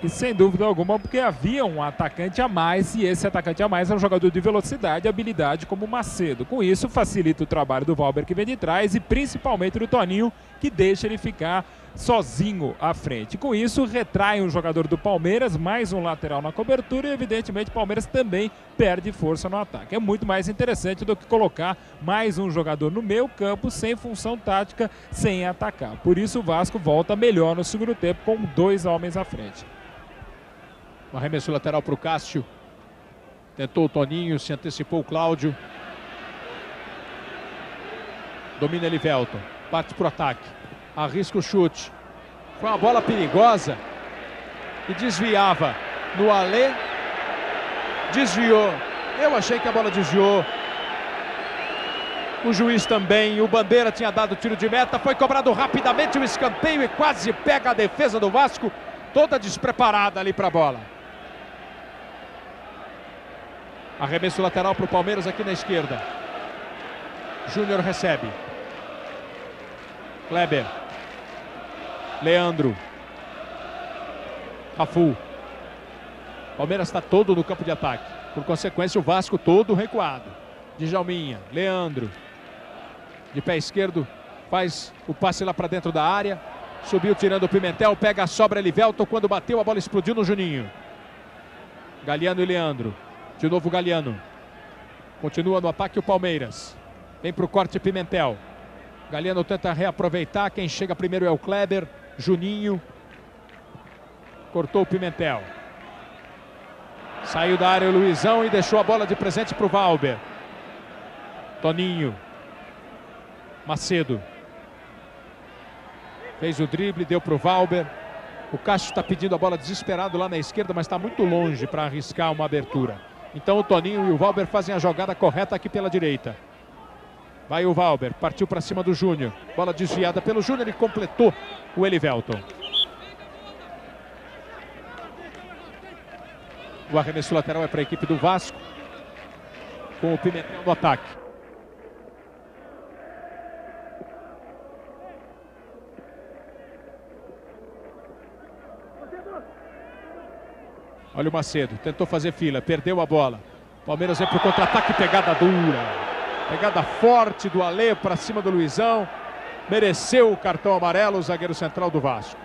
E sem dúvida alguma, porque havia um atacante a mais, e esse atacante a mais é um jogador de velocidade e habilidade como o Macedo. Com isso, facilita o trabalho do Valber, que vem de trás, e principalmente do Toninho, que deixa ele ficar sozinho à frente. Com isso, retrai um jogador do Palmeiras, mais um lateral na cobertura, e evidentemente o Palmeiras também perde força no ataque. É muito mais interessante do que colocar mais um jogador no meio campo, sem função tática, sem atacar. Por isso o Vasco volta melhor no segundo tempo, com 2 homens à frente. Um arremesso lateral para o Cássio. Tentou o Toninho, se antecipou o Cláudio. Domina Elivelton. Parte para o ataque. Arrisca o chute. Foi uma bola perigosa. E desviava no Alê. Desviou. Eu achei que a bola desviou. O juiz também. O Bandeira tinha dado tiro de meta. Foi cobrado rapidamente o escanteio e quase pega a defesa do Vasco. Toda despreparada ali para a bola. Arremesso lateral para o Palmeiras aqui na esquerda. Júnior recebe. Kleber. Leandro. Cafu. Palmeiras está todo no campo de ataque. Por consequência, o Vasco todo recuado. Djalminha. Leandro. De pé esquerdo. Faz o passe lá para dentro da área. Subiu tirando o Pimentel. Pega a sobra Elivelton. Quando bateu, a bola explodiu no Juninho. Galiano e Leandro. De novo Galiano. Continua no ataque o Palmeiras. Vem para o corte Pimentel. Galiano tenta reaproveitar. Quem chega primeiro é o Kleber. Juninho. Cortou o Pimentel. Saiu da área o Luizão e deixou a bola de presente para o Valber. Toninho. Macedo. Fez o drible, deu para o Valber. O Cássio está pedindo a bola desesperado lá na esquerda, mas está muito longe para arriscar uma abertura. Então o Toninho e o Valber fazem a jogada correta aqui pela direita. Vai o Valber, partiu para cima do Júnior. Bola desviada pelo Júnior e completou o Elivelton. O arremesso lateral é para a equipe do Vasco, com o Pimentel no ataque. Olha o Macedo, tentou fazer fila, perdeu a bola. Palmeiras vai para o contra-ataque, pegada dura. Pegada forte do Alê para cima do Luizão. Mereceu o cartão amarelo, o zagueiro central do Vasco.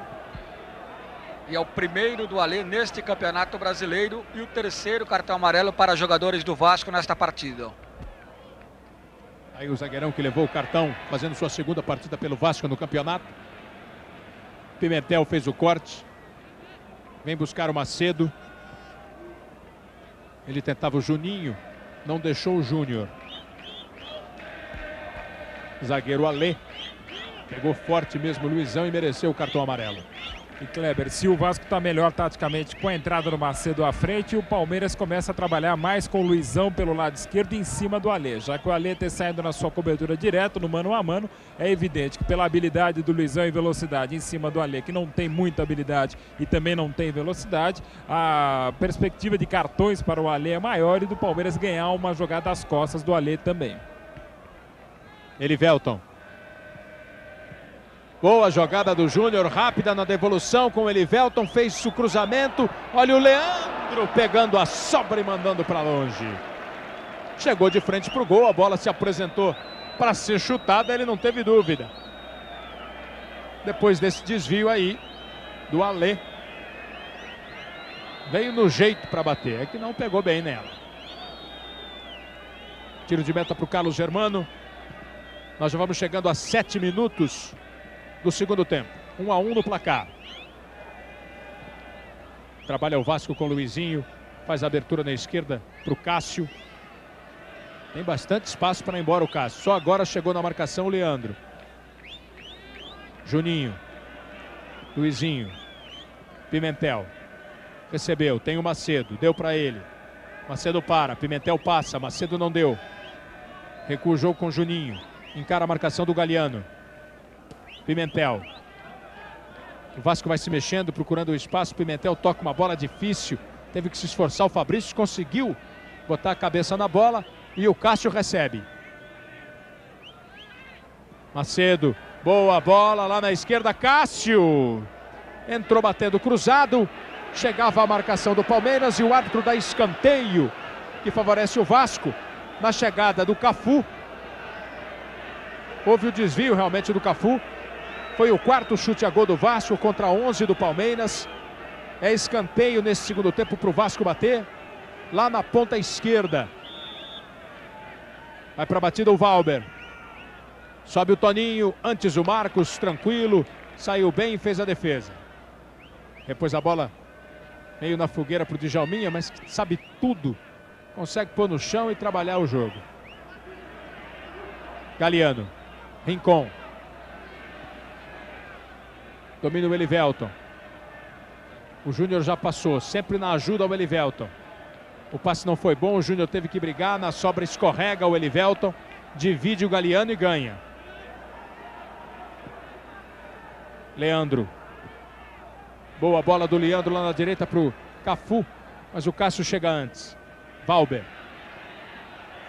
E é o primeiro do Alê neste Campeonato Brasileiro e o terceiro cartão amarelo para jogadores do Vasco nesta partida. Aí o zagueirão que levou o cartão, fazendo sua segunda partida pelo Vasco no campeonato. Pimentel fez o corte. Vem buscar o Macedo. Ele tentava o Juninho, não deixou o Júnior. Zagueiro Alê. Pegou forte mesmo o Luizão e mereceu o cartão amarelo. E Kleber, se o Vasco está melhor taticamente com a entrada do Macedo à frente, o Palmeiras começa a trabalhar mais com o Luizão pelo lado esquerdo em cima do Alê. Já que o Alê está saindo na sua cobertura direto, no mano a mano, é evidente que pela habilidade do Luizão e velocidade em cima do Alê, que não tem muita habilidade e também não tem velocidade, a perspectiva de cartões para o Alê é maior e do Palmeiras ganhar uma jogada às costas do Alê também. Elivelton. Boa jogada do Júnior, rápida na devolução com o Elivelton, fez o cruzamento. Olha o Leandro pegando a sobra e mandando para longe. Chegou de frente para o gol, a bola se apresentou para ser chutada, ele não teve dúvida. Depois desse desvio aí do Alê, veio no jeito para bater, é que não pegou bem nela. Tiro de meta para o Carlos Germano. Nós já vamos chegando a 7 minutos do segundo tempo. 1-1 no placar. Trabalha o Vasco com o Luizinho. Faz a abertura na esquerda para o Cássio. Tem bastante espaço para ir embora o Cássio. Só agora chegou na marcação o Leandro. Juninho. Luizinho. Pimentel. Recebeu. Tem o Macedo. Deu para ele. Macedo para. Pimentel passa. Macedo não deu. Recua o jogo com o Juninho. Encara a marcação do Galiano. Pimentel. O Vasco vai se mexendo, procurando o espaço. Pimentel toca uma bola difícil. Teve que se esforçar. O Fabrício conseguiu botar a cabeça na bola. E o Cássio recebe. Macedo. Boa bola lá na esquerda. Cássio. Entrou batendo cruzado. Chegava a marcação do Palmeiras. E o árbitro dá escanteio, que favorece o Vasco. Na chegada do Cafu. Houve o desvio realmente do Cafu. Foi o quarto chute a gol do Vasco contra 11 do Palmeiras. É escanteio nesse segundo tempo para o Vasco bater. Lá na ponta esquerda. Vai para a batida o Valber. Sobe o Toninho. Antes o Marcos, tranquilo. Saiu bem e fez a defesa. Depois a bola meio na fogueira para o Djalminha, mas sabe tudo consegue pôr no chão e trabalhar o jogo. Galiano, Rincon. Domina o Elivelton. O Júnior já passou, sempre na ajuda ao Elivelton. O passe não foi bom, o Júnior teve que brigar, na sobra escorrega o Elivelton, divide o Galiano e ganha. Leandro. Boa bola do Leandro lá na direita para o Cafu, mas o Cássio chega antes. Valber.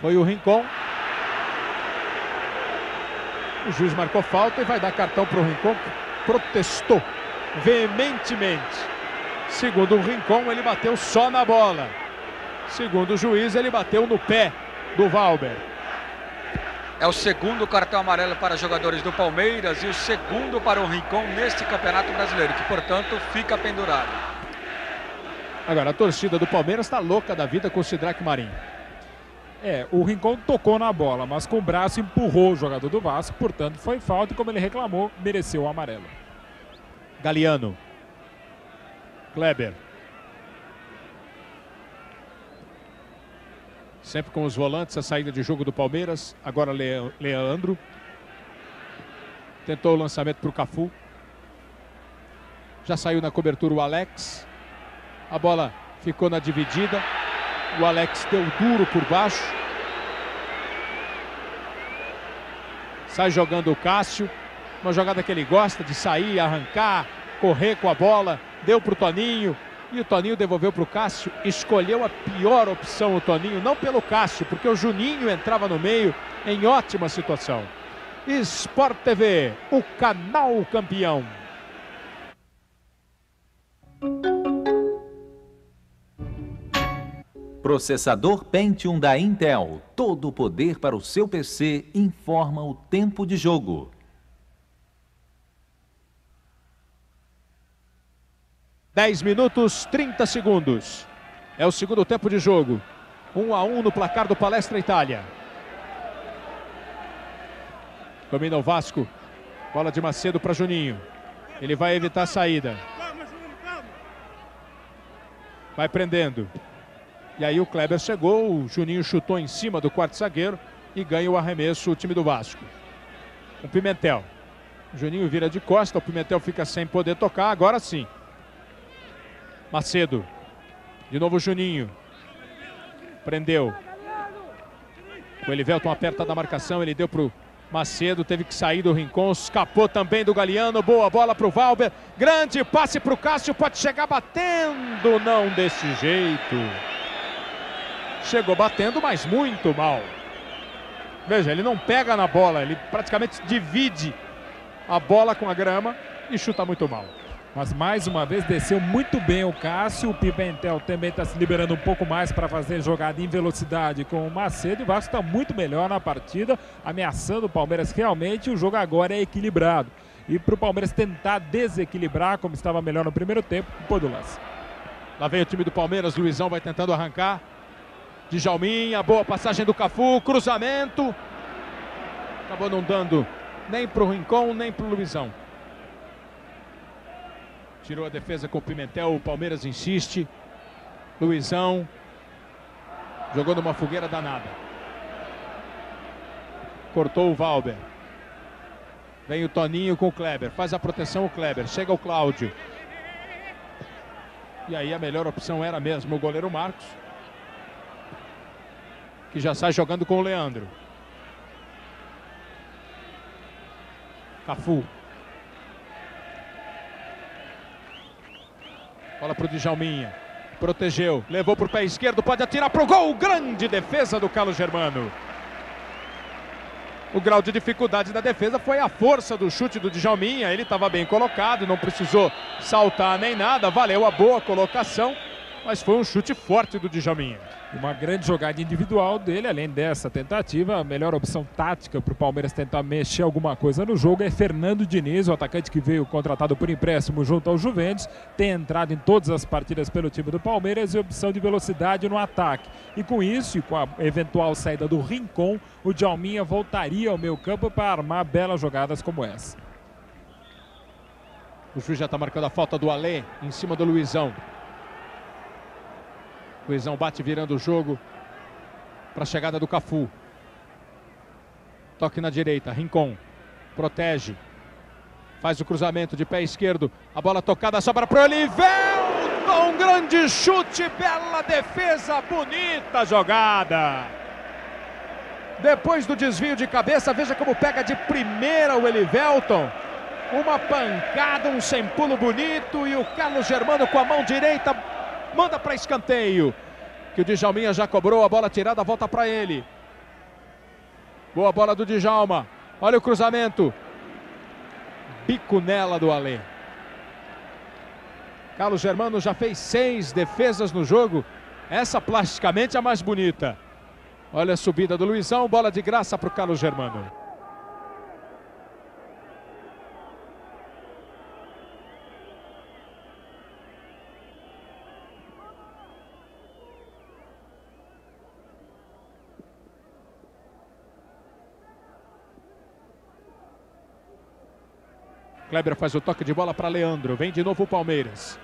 Foi o Rincon. O juiz marcou falta e vai dar cartão para o Rincon, que protestou veementemente. Segundo o Rincon, ele bateu só na bola. Segundo o juiz, ele bateu no pé do Valber. É o segundo cartão amarelo para jogadores do Palmeiras e o segundo para o Rincon neste Campeonato Brasileiro, que, portanto, fica pendurado. Agora, a torcida do Palmeiras está louca da vida com o Sidraque Marinho. O Rincon tocou na bola, mas com o braço empurrou o jogador do Vasco, portanto foi falta e, como ele reclamou, mereceu o amarelo. Galiano. Kleber. Sempre com os volantes, a saída de jogo do Palmeiras. Agora Leandro. Tentou o lançamento para o Cafu. Já saiu na cobertura o Alex. A bola ficou na dividida. O Alex deu duro por baixo. Sai jogando o Cássio. Uma jogada que ele gosta de sair, arrancar, correr com a bola. Deu para o Toninho. E o Toninho devolveu para o Cássio. Escolheu a pior opção o Toninho. Não pelo Cássio, porque o Juninho entrava no meio em ótima situação. Sport TV, o canal campeão. Processador Pentium da Intel. Todo o poder para o seu PC informa o tempo de jogo. 10 minutos, 30 segundos. É o segundo tempo de jogo. 1-1 no placar do Palestra Itália. Domina o Vasco. Bola de Macedo para Juninho. Ele vai evitar a saída. Vai prendendo. E aí o Kleber chegou, o Juninho chutou em cima do quarto zagueiro e ganha o arremesso o time do Vasco. O Pimentel. O Juninho vira de costa, o Pimentel fica sem poder tocar, agora sim. Macedo. De novo o Juninho. Prendeu. O Elivelton aperta da marcação, ele deu para o Macedo, teve que sair do Rincon, escapou também do Galiano, boa bola para o Valber. Grande passe para o Cássio, pode chegar batendo, não desse jeito. Chegou batendo, mas muito mal. Veja, ele não pega na bola, ele praticamente divide a bola com a grama e chuta muito mal. Mas mais uma vez desceu muito bem o Cássio. O Pimentel também está se liberando um pouco mais para fazer jogada em velocidade com o Macedo. O Vasco está muito melhor na partida, ameaçando o Palmeiras realmente. O jogo agora é equilibrado. E para o Palmeiras tentar desequilibrar, como estava melhor no primeiro tempo, pôr do lance. Lá vem o time do Palmeiras, Luizão vai tentando arrancar. Djalminha, boa passagem do Cafu, cruzamento. Acabou não dando nem para o Rincon, nem para o Luizão. Tirou a defesa com o Pimentel, o Palmeiras insiste. Luizão jogou numa fogueira danada. Cortou o Valber. Vem o Toninho com o Kleber, faz a proteção o Kleber, chega o Cláudio. E aí a melhor opção era mesmo o goleiro Marcos, que já sai jogando com o Leandro. Cafu. Bola para o Djalminha. Protegeu. Levou para o pé esquerdo. Pode atirar para o gol. Grande defesa do Carlos Germano. O grau de dificuldade da defesa foi a força do chute do Djalminha. Ele estava bem colocado. Não precisou saltar nem nada. Valeu a boa colocação. Mas foi um chute forte do Djalminha. Uma grande jogada individual dele, além dessa tentativa. A melhor opção tática para o Palmeiras tentar mexer alguma coisa no jogo é Fernando Diniz, o atacante que veio contratado por empréstimo junto ao Juventus, tem entrado em todas as partidas pelo time do Palmeiras e opção de velocidade no ataque. E com isso, e com a eventual saída do Rincon, o Djalminha voltaria ao meio campo para armar belas jogadas como essa. O juiz já está marcando a falta do Alê em cima do Luizão. Luizão bate virando o jogo. para a chegada do Cafu. Toque na direita, Rincon. Protege. Faz o cruzamento de pé esquerdo. A bola tocada, sobra para o Elivelton. Grande chute, bela defesa, bonita jogada. Depois do desvio de cabeça, veja como pega de primeira o Elivelton. Uma pancada, um sem pulo bonito. E o Carlos Germano com a mão direita manda para escanteio. Que o Djalminha já cobrou, a bola tirada, volta para ele. Boa bola do Djalma. Olha o cruzamento. Bico nela do Alê. Carlos Germano já fez 6 defesas no jogo. Essa plasticamente é a mais bonita. Olha a subida do Luizão. Bola de graça para o Carlos Germano. Kleber faz o toque de bola para Leandro. Vem de novo o Palmeiras.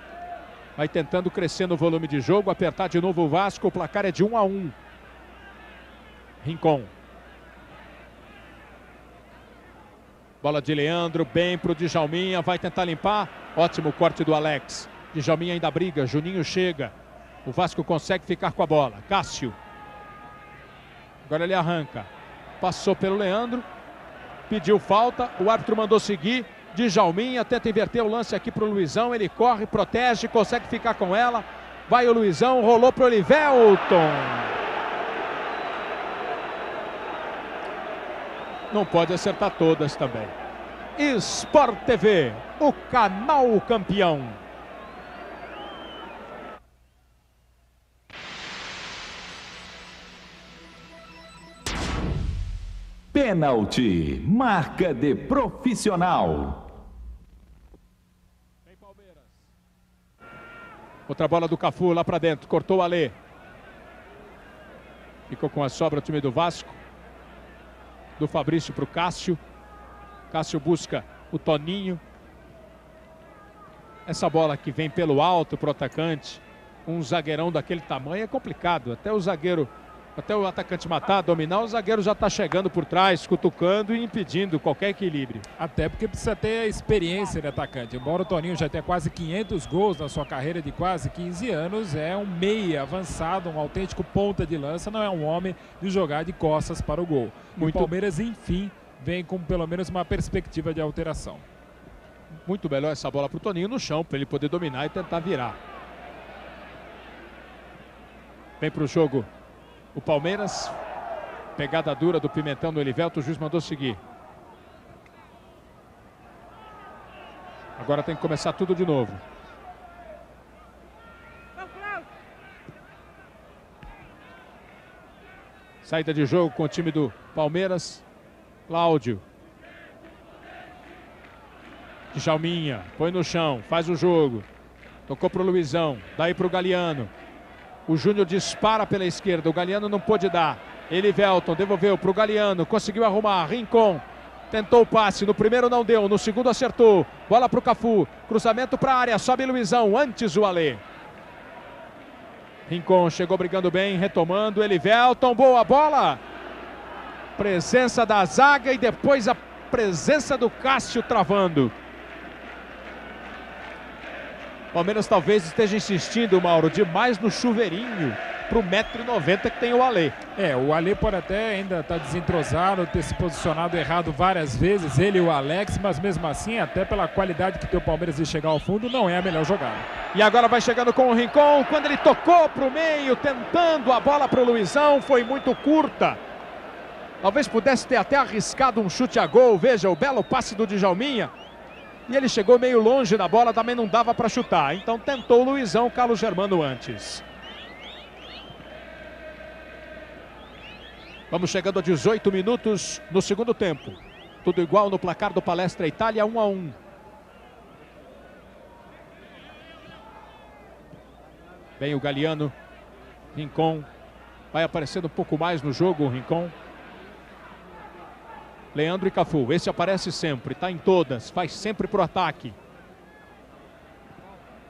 Vai tentando crescer no volume de jogo. Apertar de novo o Vasco. O placar é de 1-1. Rincon. Bola de Leandro. Bem para o Djalminha. Vai tentar limpar. Ótimo corte do Alex. Djalminha ainda briga. Juninho chega. O Vasco consegue ficar com a bola. Cássio. Agora ele arranca. Passou pelo Leandro. Pediu falta. O árbitro mandou seguir. Djalminha tenta inverter o lance aqui para o Luizão. Ele corre, protege, consegue ficar com ela. Vai o Luizão, rolou para o Elivelton. Não pode acertar todas também. Sport TV, o canal campeão. Pênalti, marca de profissional. Outra bola do Cafu lá para dentro, cortou o Alê. Ficou com a sobra o time do Vasco. Do Fabrício para o Cássio. Cássio busca o Toninho. Essa bola que vem pelo alto para o atacante. Um zagueirão daquele tamanho é complicado. Até o atacante matar, dominar, o zagueiro já está chegando por trás, cutucando e impedindo qualquer equilíbrio. Até porque precisa ter a experiência de atacante. Embora o Toninho já tenha quase 500 gols na sua carreira de quase 15 anos, é um meia avançado, um autêntico ponta de lança, não é um homem de jogar de costas para o gol. O Palmeiras, enfim, vem com pelo menos uma perspectiva de alteração. Muito melhor essa bola para o Toninho no chão, para ele poder dominar e tentar virar. Vem para o jogo o Palmeiras, pegada dura do Pimentão no Elivelton, o juiz mandou seguir. Agora tem que começar tudo de novo. Saída de jogo com o time do Palmeiras. Cláudio. Djalminha, põe no chão, faz o jogo. Tocou para o Luizão, daí para o Galiano. O Júnior dispara pela esquerda, o Galiano não pôde dar. Elivelton devolveu para o Galiano, conseguiu arrumar. Rincon tentou o passe, no primeiro não deu, no segundo acertou. Bola para o Cafu, cruzamento para a área, sobe Luizão, antes o Alê. Rincon chegou brigando bem, retomando. Elivelton, boa bola. Presença da zaga e depois a presença do Cássio travando. Palmeiras talvez esteja insistindo, Mauro, demais no chuveirinho para o 1,90 m que tem o Alê. O Alê pode até ainda estar desentrosado, ter se posicionado errado várias vezes, ele e o Alex, mas mesmo assim, até pela qualidade que tem o Palmeiras de chegar ao fundo, não é a melhor jogada. E agora vai chegando com o Rincon, quando ele tocou para o meio, tentando a bola para o Luizão, foi muito curta. Talvez pudesse ter até arriscado um chute a gol, veja o belo passe do Djalminha. E ele chegou meio longe da bola, também não dava para chutar. Então tentou o Luizão, Carlos Germano antes. Vamos chegando a 18 minutos no segundo tempo. Tudo igual no placar do Palestra Itália, 1-1. Vem o Galiano. Rincon. Vai aparecendo um pouco mais no jogo o Rincon. Leandro e Cafu, esse aparece sempre, está em todas, faz sempre pro ataque.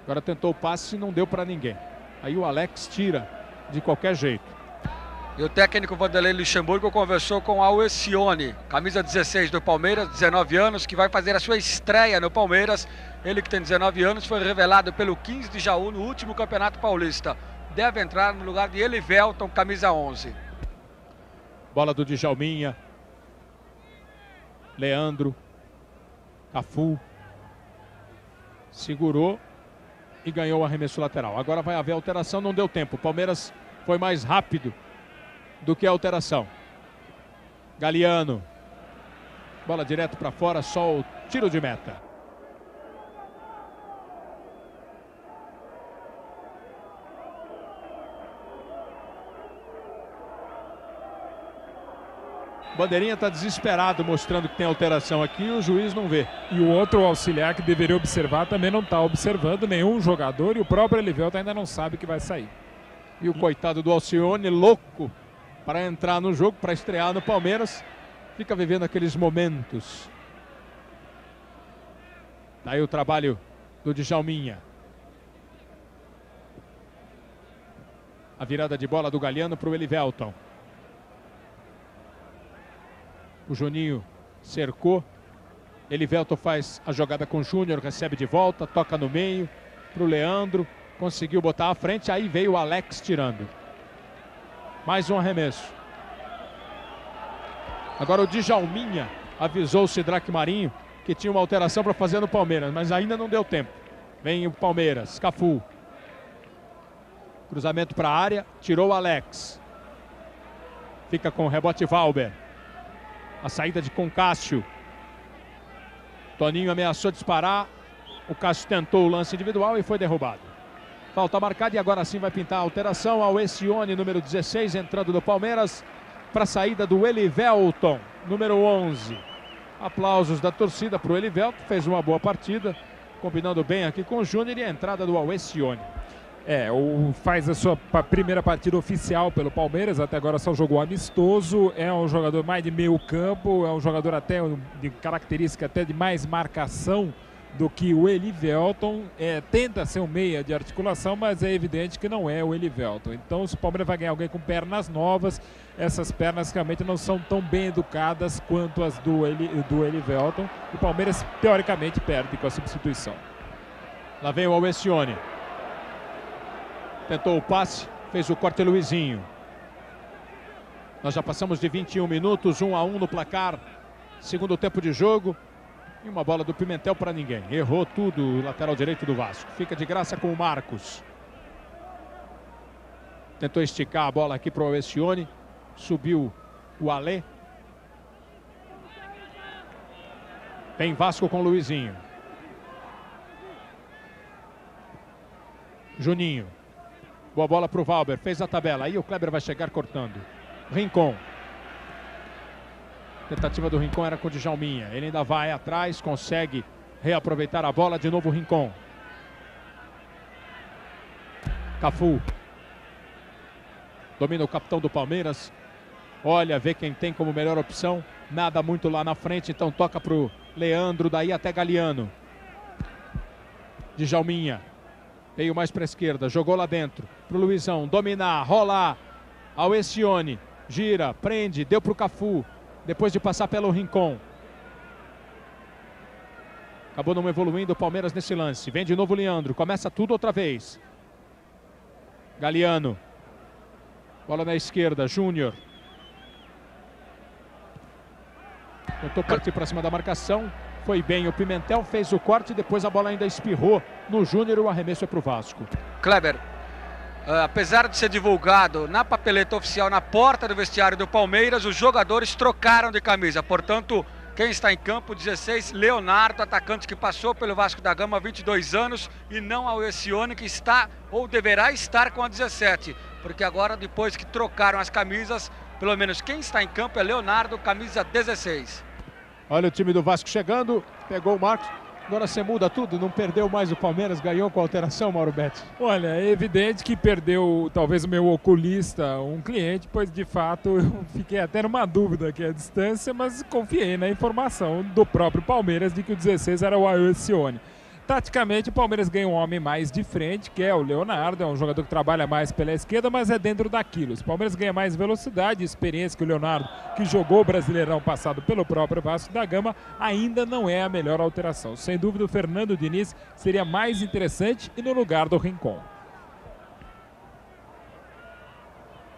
Agora tentou o passe e não deu para ninguém. Aí o Alex tira de qualquer jeito. E o técnico Vanderlei Luxemburgo conversou com Alessione, camisa 16 do Palmeiras, 19 anos, que vai fazer a sua estreia no Palmeiras. Ele que tem 19 anos, foi revelado pelo 15 de Jaú no último Campeonato Paulista. Deve entrar no lugar de Elivelton, camisa 11. Bola do Djalminha. Leandro. Cafu. Segurou e ganhou o arremesso lateral. Agora vai haver alteração, não deu tempo. O Palmeiras foi mais rápido do que a alteração. Galiano. Bola direto para fora, só o tiro de meta. Bandeirinha está desesperado, mostrando que tem alteração aqui e o juiz não vê. E o outro auxiliar que deveria observar também não está observando nenhum jogador e o próprio Elivelton ainda não sabe que vai sair. E o coitado do Alcione, louco para entrar no jogo, para estrear no Palmeiras, fica vivendo aqueles momentos. Daí o trabalho do Djalminha. A virada de bola do Galiano para o Elivelton. O Juninho cercou. Elivelton faz a jogada com o Júnior, recebe de volta, toca no meio para o Leandro. Conseguiu botar à frente, aí veio o Alex tirando. Mais um arremesso. Agora o Djalminha avisou o Sidraque Marinho que tinha uma alteração para fazer no Palmeiras, mas ainda não deu tempo. Vem o Palmeiras, Cafu. Cruzamento para a área, tirou o Alex. Fica com o rebote Valber. A saída de Concássio. Toninho ameaçou disparar. O Cássio tentou o lance individual e foi derrubado. Falta marcada e agora sim vai pintar a alteração. Alessione, número 16, entrando do Palmeiras para a saída do Elivelton, número 11. Aplausos da torcida para o Elivelton. Fez uma boa partida, combinando bem aqui com o Júnior e a entrada do Alessione. Faz a sua primeira partida oficial pelo Palmeiras, até agora só jogou amistoso, é um jogador mais de meio campo, é um jogador até de característica até de mais marcação do que o Elivelton, tenta ser um meia de articulação, mas é evidente que não é o Elivelton. Então se o Palmeiras vai ganhar alguém com pernas novas, essas pernas realmente não são tão bem educadas quanto as do Elivelton. O Palmeiras teoricamente perde com a substituição. Lá vem o Alessione. Tentou o passe, fez o corte Luizinho. Nós já passamos de 21 minutos, 1-1 no placar. Segundo tempo de jogo. E uma bola do Pimentel para ninguém. Errou tudo o lateral direito do Vasco. Fica de graça com o Marcos. Tentou esticar a bola aqui para o Alessione. Subiu o Alê. Vem Vasco com o Luizinho. Juninho. Boa bola para o Valber, fez a tabela. Aí o Kleber vai chegar cortando. Rincon. Tentativa do Rincon era com o Djalminha. Ele ainda vai atrás, consegue reaproveitar a bola. De novo o Rincon. Cafu. Domina o capitão do Palmeiras. Olha, vê quem tem como melhor opção. Nada muito lá na frente, então toca para o Leandro, daí até Galiano. Djalminha. Veio mais para a esquerda, jogou lá dentro. Para o Luizão, dominar, rolar. Alessione, gira, prende, deu para o Cafu. Depois de passar pelo Rincon. Acabou não evoluindo o Palmeiras nesse lance. Vem de novo o Leandro, começa tudo outra vez. Galiano. Bola na esquerda, Júnior. Tentou partir para cima da marcação. Foi bem o Pimentel, fez o corte, depois a bola ainda espirrou no Júnior e o arremesso é para o Vasco. Kleber, apesar de ser divulgado na papeleta oficial, na porta do vestiário do Palmeiras, os jogadores trocaram de camisa. Portanto, quem está em campo, 16, Leonardo, atacante que passou pelo Vasco da Gama, 22 anos, e não Alessione, que está ou deverá estar com a 17. Porque agora, depois que trocaram as camisas, pelo menos quem está em campo é Leonardo, camisa 16. Olha o time do Vasco chegando, pegou o Marcos. Agora você muda tudo, não perdeu mais o Palmeiras, ganhou com a alteração, Mauro Betti? Olha, é evidente que perdeu talvez o meu oculista, um cliente, pois de fato eu fiquei até numa dúvida aqui à distância, mas confiei na informação do próprio Palmeiras de que o 16 era o Alessione. Taticamente, o Palmeiras ganha um homem mais de frente, que é o Leonardo, é um jogador que trabalha mais pela esquerda, mas é dentro daquilo. O Palmeiras ganha mais velocidade e experiência, que o Leonardo, que jogou o Brasileirão passado pelo próprio Vasco da Gama, ainda não é a melhor alteração. Sem dúvida, o Fernando Diniz seria mais interessante e no lugar do Rincon.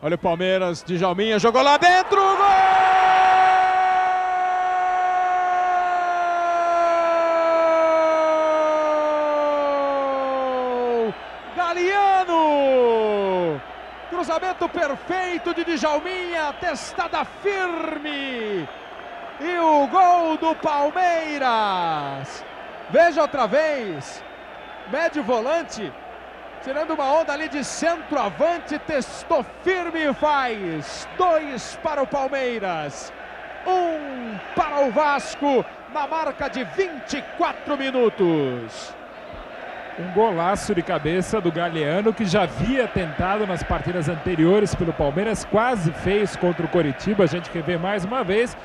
Olha o Palmeiras, Djalminha jogou lá dentro, gol! Galiano! Cruzamento perfeito de Djalminha, testada firme. E o gol do Palmeiras. Veja outra vez, médio volante, tirando uma onda ali de centroavante, testou firme e faz 2 para o Palmeiras, 1 para o Vasco, na marca de 24 minutos. Um golaço de cabeça do Galiano, que já havia tentado nas partidas anteriores pelo Palmeiras, quase fez contra o Coritiba. A gente quer ver mais uma vez.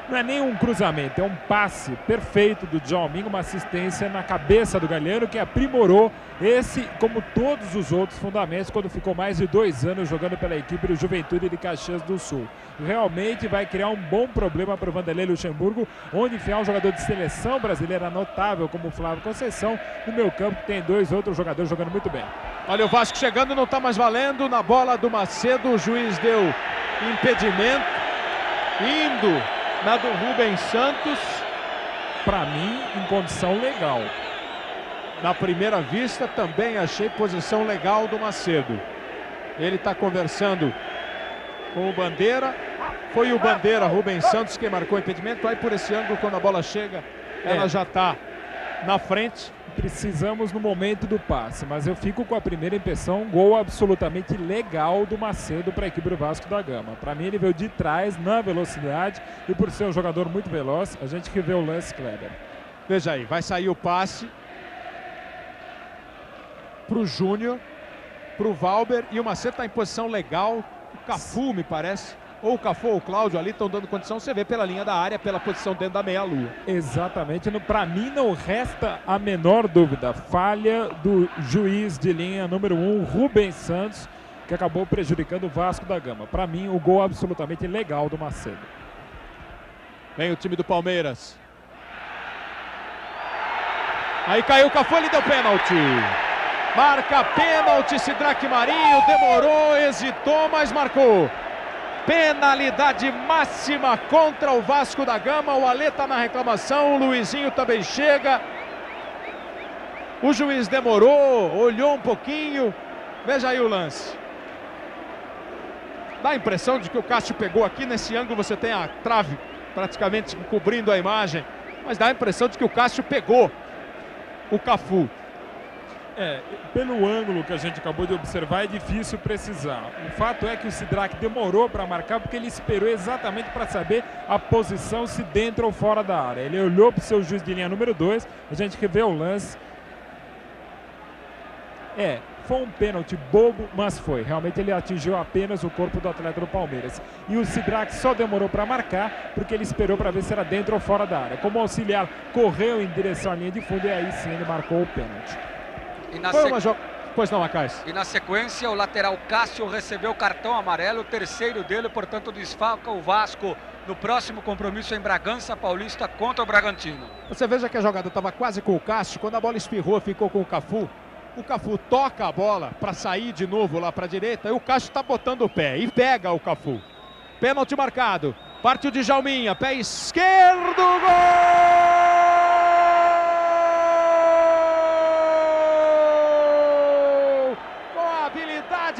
Não é nem um cruzamento, é um passe perfeito do Djalminha, uma assistência na cabeça do Galiano, que aprimorou esse, como todos os outros fundamentos, quando ficou mais de 2 anos jogando pela equipe do Juventude de Caxias do Sul. Realmente vai criar um bom problema para o Vanderlei Luxemburgo, onde enfiar um jogador de seleção brasileira notável como o Flávio Conceição, no meio campo que tem 2 outros jogadores jogando muito bem. Olha o Vasco chegando, não está mais valendo, na bola do Macedo, o juiz deu impedimento, indo na do Rubens Santos. Para mim, em condição legal. Na primeira vista, também achei posição legal do Macedo. Ele está conversando com o Bandeira. Foi o Bandeira, Rubens Santos, que marcou o impedimento. Aí por esse ângulo, quando a bola chega, ela já está na frente. Precisamos no momento do passe, mas eu fico com a primeira impressão, um gol absolutamente legal do Macedo para a equipe do Vasco da Gama. Para mim ele veio de trás, na velocidade, e por ser um jogador muito veloz, a gente que vê o lance Kleber. Veja aí, vai sair o passe para o Júnior, para o Valber, e o Macedo está em posição legal. O Cafu, me parece, ou o Cafu ou o Cláudio ali estão dando condição, você vê pela linha da área, pela posição dentro da meia-lua. Exatamente, para mim não resta a menor dúvida, falha do juiz de linha número 1, Rubens Santos, que acabou prejudicando o Vasco da Gama. Para mim, o gol absolutamente legal do Macedo. Vem o time do Palmeiras. Aí caiu o Cafu, ele deu pênalti. Marca pênalti, Sidraque Marinho, demorou, hesitou, mas marcou. Penalidade máxima contra o Vasco da Gama. O Alê está na reclamação, o Luizinho também chega. O juiz demorou, olhou um pouquinho. Veja aí o lance. Dá a impressão de que o Cássio pegou aqui. Nesse ângulo você tem a trave praticamente cobrindo a imagem. Mas dá a impressão de que o Cássio pegou o Cafu. Pelo ângulo que a gente acabou de observar, é difícil precisar. O fato é que o Sidraque demorou para marcar, porque ele esperou exatamente para saber a posição, se dentro ou fora da área. Ele olhou para o seu juiz de linha número 2, a gente quer ver o lance. Foi um pênalti bobo, mas foi. Realmente ele atingiu apenas o corpo do atleta do Palmeiras. E o Sidraque só demorou para marcar, porque ele esperou para ver se era dentro ou fora da área. Como o auxiliar correu em direção à linha de fundo, e aí sim ele marcou o pênalti. Pois não, Acais. E na sequência, o lateral Cássio recebeu o cartão amarelo, o terceiro dele, portanto desfalca o Vasco no próximo compromisso em Bragança Paulista contra o Bragantino. Você veja que a jogada estava quase com o Cássio, quando a bola espirrou, ficou com o Cafu. O Cafu toca a bola para sair de novo lá para a direita, e o Cássio está botando o pé e pega o Cafu. Pênalti marcado, partiu de Djalminha, pé esquerdo, gol!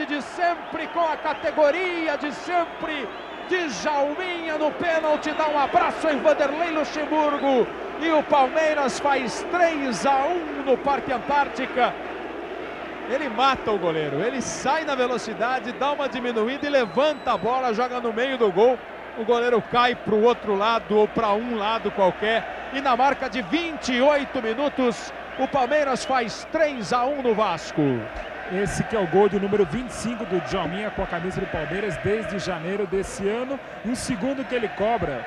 De sempre, com a categoria de sempre, Djalminha no pênalti, dá um abraço em Vanderlei Luxemburgo, e o Palmeiras faz 3-1 no Parque Antártica. Ele mata o goleiro, ele sai na velocidade, dá uma diminuída e levanta a bola, joga no meio do gol. O goleiro cai para o outro lado ou para um lado qualquer, e na marca de 28 minutos o Palmeiras faz 3-1 no Vasco. Esse que é o gol de número 25 do Djalminha com a camisa do Palmeiras desde janeiro desse ano. E o segundo que ele cobra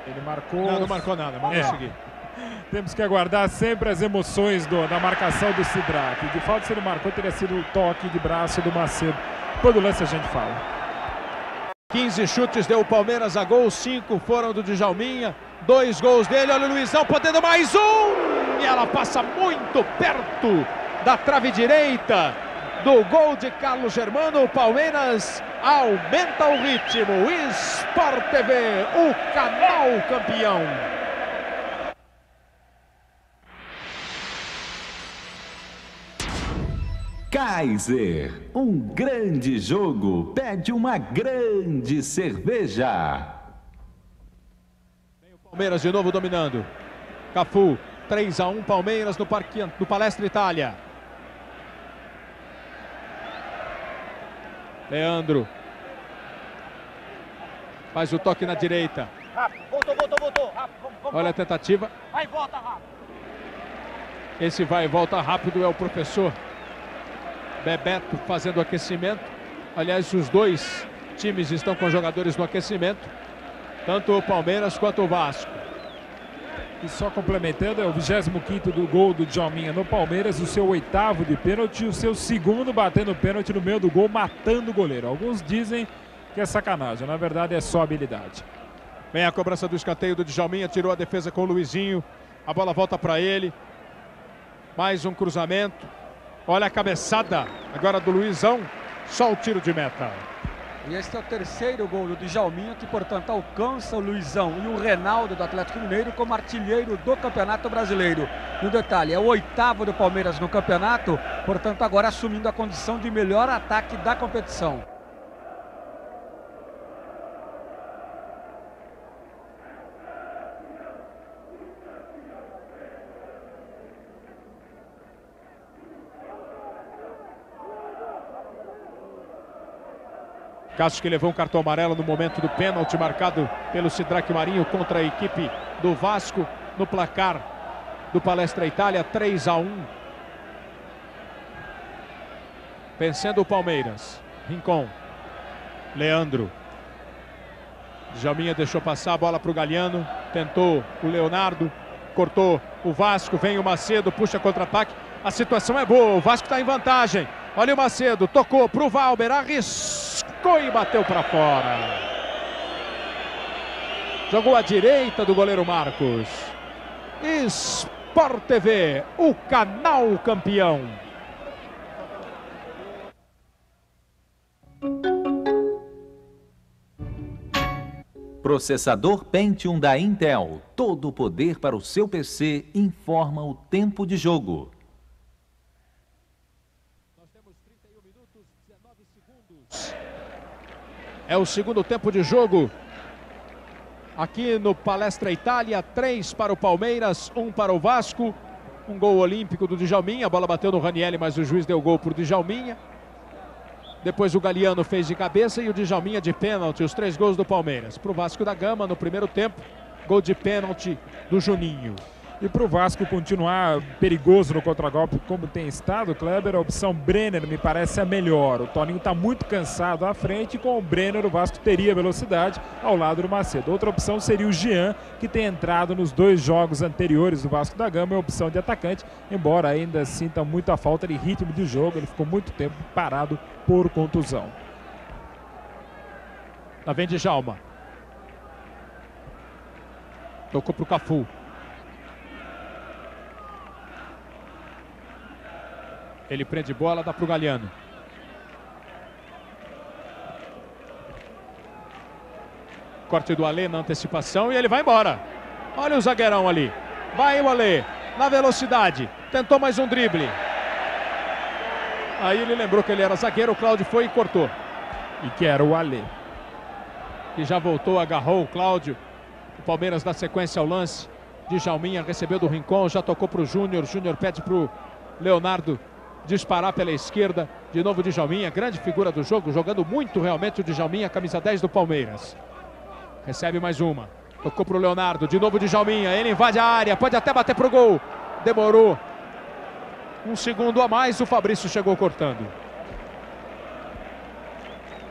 Ele marcou... Não marcou nada, vamos seguir. Temos que aguardar sempre as emoções da marcação do Sidrak. De fato, se ele marcou, teria sido o toque de braço do Macedo. Depois do lance a gente fala. 15 chutes deu o Palmeiras a gol, 5 foram do Djalminha, 2 gols dele, olha o Luizão podendo mais um! E ela passa muito perto da trave direita do gol de Carlos Germano. O Palmeiras aumenta o ritmo. Sport TV, o canal campeão. Kaiser, um grande jogo pede uma grande cerveja. Vem o Palmeiras de novo dominando. Cafu, 3-1 Palmeiras no Palestra Itália. Leandro. Faz o toque na direita. Voltou. Olha a tentativa. Vai, volta rápido. Esse vai e volta rápido é o professor Bebeto fazendo o aquecimento. Aliás, os dois times estão com jogadores no aquecimento, tanto o Palmeiras quanto o Vasco. E só complementando, é o 25º do gol do Djalminha no Palmeiras, o seu 8º de pênalti, o seu 2º batendo pênalti no meio do gol, matando o goleiro. Alguns dizem que é sacanagem, na verdade é só habilidade. Vem a cobrança do escanteio do Djalminha, tirou a defesa com o Luizinho, a bola volta para ele. Mais um cruzamento. Olha a cabeçada agora do Luizão, só o tiro de meta. E esse é o terceiro gol do Djalminha, que portanto alcança o Luizão e o Reinaldo do Atlético Mineiro como artilheiro do Campeonato Brasileiro. No detalhe, é o 8º do Palmeiras no campeonato, portanto agora assumindo a condição de melhor ataque da competição. Cássio que levou um cartão amarelo no momento do pênalti marcado pelo Sidrak Marinho contra a equipe do Vasco no placar do Palestra Itália, 3-1. Vencendo o Palmeiras. Rincon. Leandro. Djalminha deixou passar a bola para o Galhardo. Tentou o Leonardo. Cortou o Vasco. Vem o Macedo, puxa contra-ataque. A situação é boa, o Vasco está em vantagem. Olha o Macedo, tocou para o Valber, arriscou e bateu para fora. Jogou à direita do goleiro Marcos. Sport TV, o canal campeão. Processador Pentium da Intel. Todo o poder para o seu PC informa o tempo de jogo. É o segundo tempo de jogo aqui no Palestra Itália. 3 para o Palmeiras, 1 para o Vasco. Um gol olímpico do Djalminha. A bola bateu no Ranieri, mas o juiz deu gol para o Djalminha. Depois o Galhardo fez de cabeça e o Djalminha de pênalti. Os 3 gols do Palmeiras. Para o Vasco da Gama no primeiro tempo, gol de pênalti do Juninho. E para o Vasco continuar perigoso no contragolpe como tem estado, Kleber, a opção Brenner me parece a melhor. O Toninho está muito cansado à frente e com o Brenner o Vasco teria velocidade ao lado do Macedo. Outra opção seria o Jean, que tem entrado nos 2 jogos anteriores do Vasco da Gama, é opção de atacante, embora ainda sinta muita falta de ritmo de jogo, ele ficou muito tempo parado por contusão. Lá vem Djalma. Tocou para o Cafu. Ele prende bola, dá para o Galhardo. Corte do Alê na antecipação e ele vai embora. Olha o zagueirão ali. Vai o Alê, na velocidade. Tentou mais um drible. Aí ele lembrou que ele era zagueiro, o Cláudio foi e cortou. E que era o Alê. Que já voltou, agarrou o Cláudio. O Palmeiras dá sequência ao lance. Djalminha recebeu do Rincon, já tocou para o Júnior. Júnior pede para o Leonardo disparar pela esquerda. De novo Djalminha, grande figura do jogo, jogando muito realmente o Djalminha, camisa 10 do Palmeiras. Recebe mais uma. Tocou para o Leonardo, de novo Djalminha, ele invade a área, pode até bater para o gol. Demorou um segundo a mais, o Fabrício chegou cortando.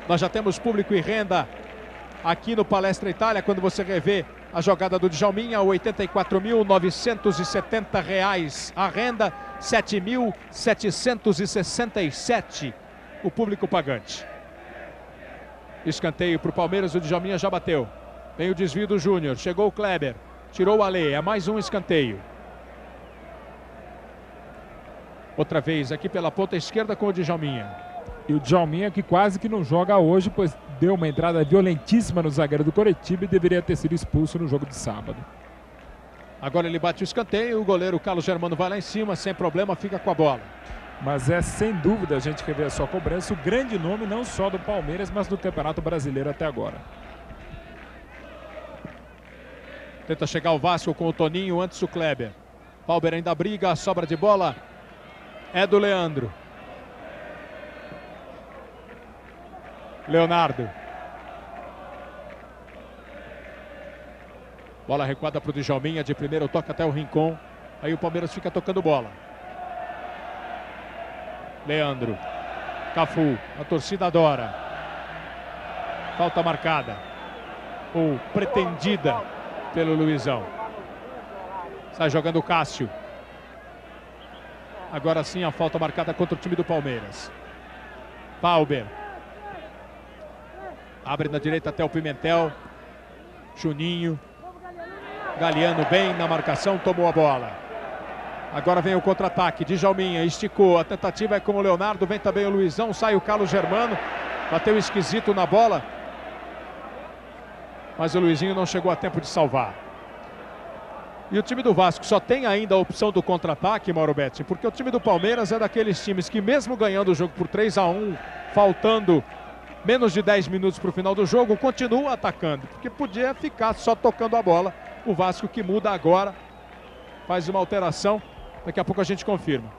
Nós já temos público e renda aqui no Palestra Itália. Quando você revê A jogada do Djalminha, R$ 84.970 a renda, 7.767 o público pagante. Escanteio para o Palmeiras, o Djalminha já bateu. Vem o desvio do Júnior, chegou o Kleber, tirou o Alê, é mais um escanteio. Outra vez aqui pela ponta esquerda com o Djalminha. E o Djalminha que quase que não joga hoje, pois deu uma entrada violentíssima no zagueiro do Coritiba e deveria ter sido expulso no jogo de sábado. Agora ele bate o escanteio, o goleiro Carlos Germano vai lá em cima, sem problema, fica com a bola. Mas é sem dúvida, a gente quer ver a sua cobrança, o grande nome não só do Palmeiras, mas do Campeonato Brasileiro até agora. Tenta chegar o Vasco com o Toninho, antes o Kleber. Pauber ainda briga, a sobra de bola é do Leandro. Leonardo. Bola recuada para o Djalminha, de primeiro toca até o Rincon. Aí o Palmeiras fica tocando bola. Leandro. Cafu, a torcida adora. Falta marcada. Ou pretendida pelo Luizão. Sai jogando o Cássio. Agora sim a falta marcada contra o time do Palmeiras. Pauber. Abre na direita até o Pimentel. Juninho. Galiano bem na marcação, tomou a bola. Agora vem o contra-ataque. Djalminha esticou. A tentativa é com o Leonardo. Vem também o Luizão. Sai o Carlos Germano. Bateu esquisito na bola. Mas o Luizinho não chegou a tempo de salvar. E o time do Vasco só tem ainda a opção do contra-ataque, Mauro Betti, porque o time do Palmeiras é daqueles times que mesmo ganhando o jogo por 3-1, faltando menos de 10 minutos para o final do jogo, continua atacando, porque podia ficar só tocando a bola. O Vasco que muda agora, faz uma alteração, daqui a pouco a gente confirma.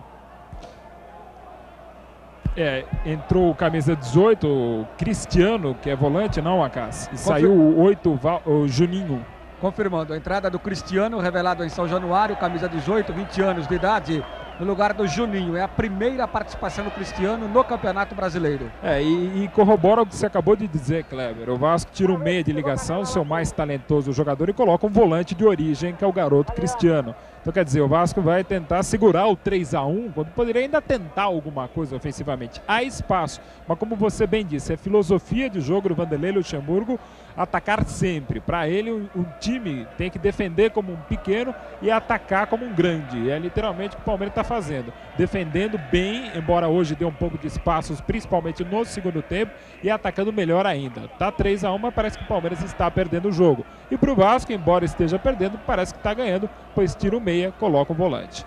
Entrou o camisa 18, o Cristiano, que é volante, não, Acas? E saiu o 8, o Juninho. Confirmando a entrada do Cristiano, revelado em São Januário, camisa 18, 20 anos de idade, no lugar do Juninho. É a primeira participação do Cristiano no Campeonato Brasileiro. E corrobora o que você acabou de dizer, Kleber. O Vasco tira um meia de ligação, o seu mais talentoso jogador, e coloca um volante de origem, que é o garoto Cristiano. Então, quer dizer, o Vasco vai tentar segurar o 3-1, quando poderia ainda tentar alguma coisa ofensivamente. Há espaço, mas como você bem disse, é filosofia de jogo do Vanderlei Luxemburgo atacar sempre. Para ele, um time tem que defender como um pequeno e atacar como um grande. E é literalmente o que o Palmeiras está fazendo. Defendendo bem, embora hoje dê um pouco de espaços, principalmente no segundo tempo, e atacando melhor ainda. Tá 3-1, mas parece que o Palmeiras está perdendo o jogo. E para o Vasco, embora esteja perdendo, parece que está ganhando, pois tira o meia, coloca o volante.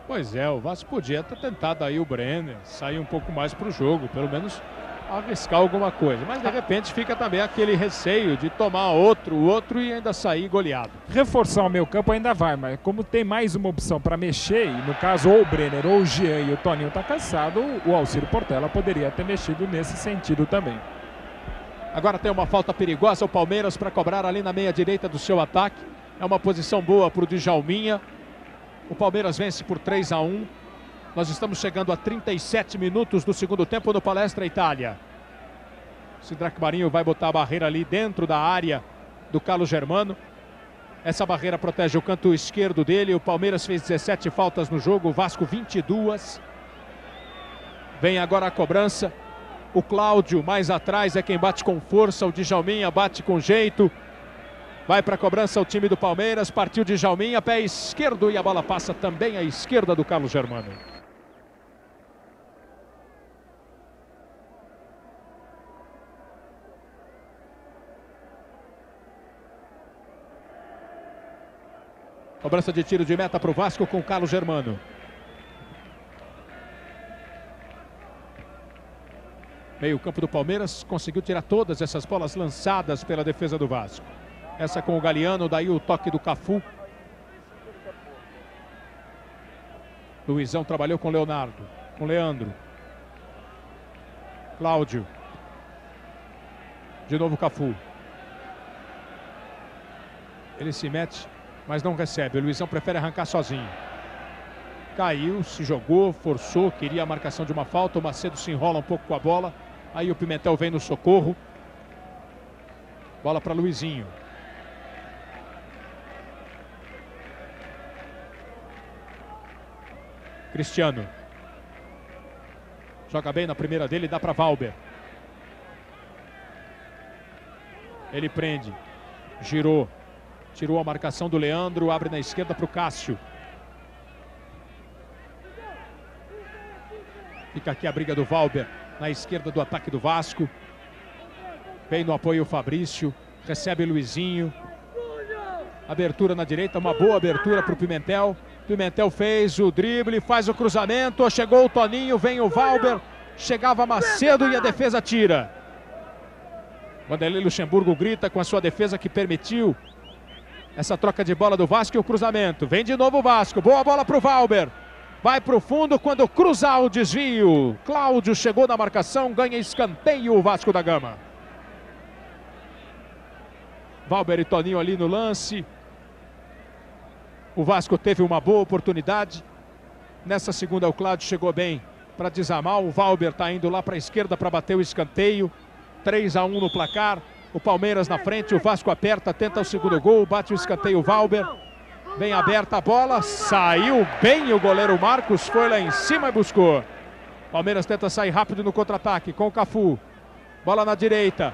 Pois é, o Vasco podia ter tentado aí o Brenner, sair um pouco mais para o jogo, pelo menos arriscar alguma coisa, mas de repente fica também aquele receio de tomar outro e ainda sair goleado. Reforçar o meio campo ainda vai, mas como tem mais uma opção para mexer, e no caso ou o Brenner ou o Jean e o Toninho tá cansado, o Alcírio Portela poderia ter mexido nesse sentido também. Agora tem uma falta perigosa o Palmeiras para cobrar ali na meia direita do seu ataque. É uma posição boa para o Djalminha. O Palmeiras vence por 3-1. Nós estamos chegando a 37 minutos do segundo tempo no Palestra Itália. Sidraque Marinho vai botar a barreira ali dentro da área do Carlos Germano. Essa barreira protege o canto esquerdo dele. O Palmeiras fez 17 faltas no jogo, o Vasco 22. Vem agora a cobrança. O Cláudio mais atrás é quem bate com força. O Djalminha bate com jeito. Vai para a cobrança o time do Palmeiras. Partiu Djalminha, pé esquerdo, e a bola passa também à esquerda do Carlos Germano. Cobrança de tiro de meta para o Vasco com o Carlos Germano. Meio campo do Palmeiras conseguiu tirar todas essas bolas lançadas pela defesa do Vasco. Essa com o Galiano, daí o toque do Cafu. Luizão trabalhou com Leonardo, com Leandro. Cláudio. De novo Cafu. Ele se mete, mas não recebe. O Luizão prefere arrancar sozinho. Caiu, se jogou, forçou, queria a marcação de uma falta. O Macedo se enrola um pouco com a bola. Aí o Pimentel vem no socorro. Bola para Luizinho. Cristiano. Joga bem na primeira dele, dá para Valber. Ele prende. Girou. Tirou a marcação do Leandro, abre na esquerda para o Cássio. Fica aqui a briga do Valber na esquerda do ataque do Vasco. Vem no apoio o Fabrício. Recebe Luizinho. Abertura na direita, uma boa abertura para o Pimentel. Pimentel fez o drible, faz o cruzamento. Chegou o Toninho, vem o Valber. Chegava Macedo e a defesa tira. Vanderlei Luxemburgo grita com a sua defesa que permitiu essa troca de bola do Vasco e o cruzamento. Vem de novo o Vasco, boa bola para o Valber. Vai para o fundo quando cruzar o desvio. Cláudio chegou na marcação, ganha escanteio o Vasco da Gama. Valber e Toninho ali no lance. O Vasco teve uma boa oportunidade. Nessa segunda o Cláudio chegou bem para desarmar. O Valber está indo lá para a esquerda para bater o escanteio. 3-1 no placar. O Palmeiras na frente, o Vasco aperta, tenta o segundo gol, bate o escanteio o Valber. Vem aberta a bola, saiu bem o goleiro Marcos, foi lá em cima e buscou. Palmeiras tenta sair rápido no contra-ataque com o Cafu. Bola na direita.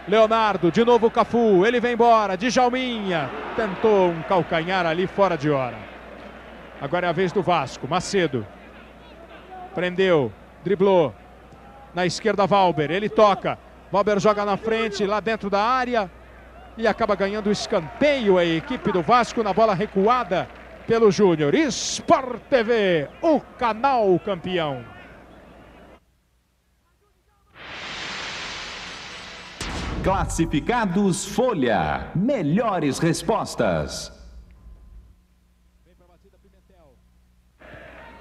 Leonardo, de novo o Cafu, ele vem embora, Djalminha. Tentou um calcanhar ali fora de hora. Agora é a vez do Vasco, Macedo. Prendeu, driblou. Na esquerda Valber, ele toca. Valber joga na frente, lá dentro da área. E acaba ganhando o escanteio a equipe do Vasco na bola recuada pelo Júnior. Sport TV, o canal campeão. Classificados Folha. Melhores respostas.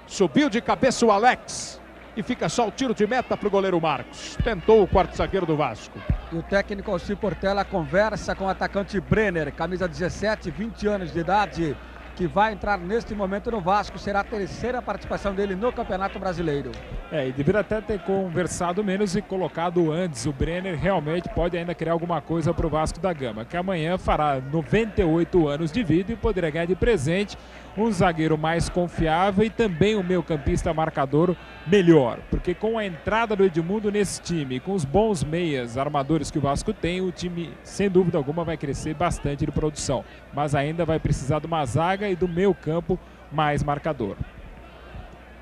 Subiu de cabeça o Alex. E fica só o tiro de meta para o goleiro Marcos. Tentou o quarto zagueiro do Vasco. E o técnico Alci Portela conversa com o atacante Brenner, camisa 17, 20 anos de idade, que vai entrar neste momento no Vasco. Será a terceira participação dele no Campeonato Brasileiro. E deveria até ter conversado menos e colocado antes. O Brenner realmente pode ainda criar alguma coisa para o Vasco da Gama, que amanhã fará 98 anos de vida e poderá ganhar de presente um zagueiro mais confiável e também um meio-campista marcador melhor. Porque com a entrada do Edmundo nesse time, com os bons meias armadores que o Vasco tem, o time, sem dúvida alguma, vai crescer bastante de produção. Mas ainda vai precisar de uma zaga e do meio-campo mais marcador.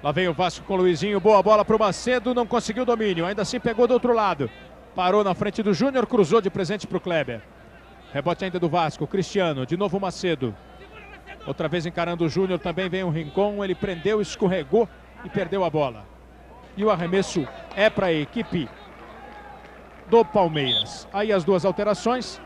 Lá vem o Vasco com o Luizinho, boa bola para o Macedo, não conseguiu domínio, ainda assim pegou do outro lado. Parou na frente do Júnior, cruzou de presente para o Kleber. Rebote ainda do Vasco, Cristiano, de novo o Macedo. Outra vez encarando o Júnior, também vem o Rincon, ele prendeu, escorregou e perdeu a bola. E o arremesso é para a equipe do Palmeiras. Aí as duas alterações.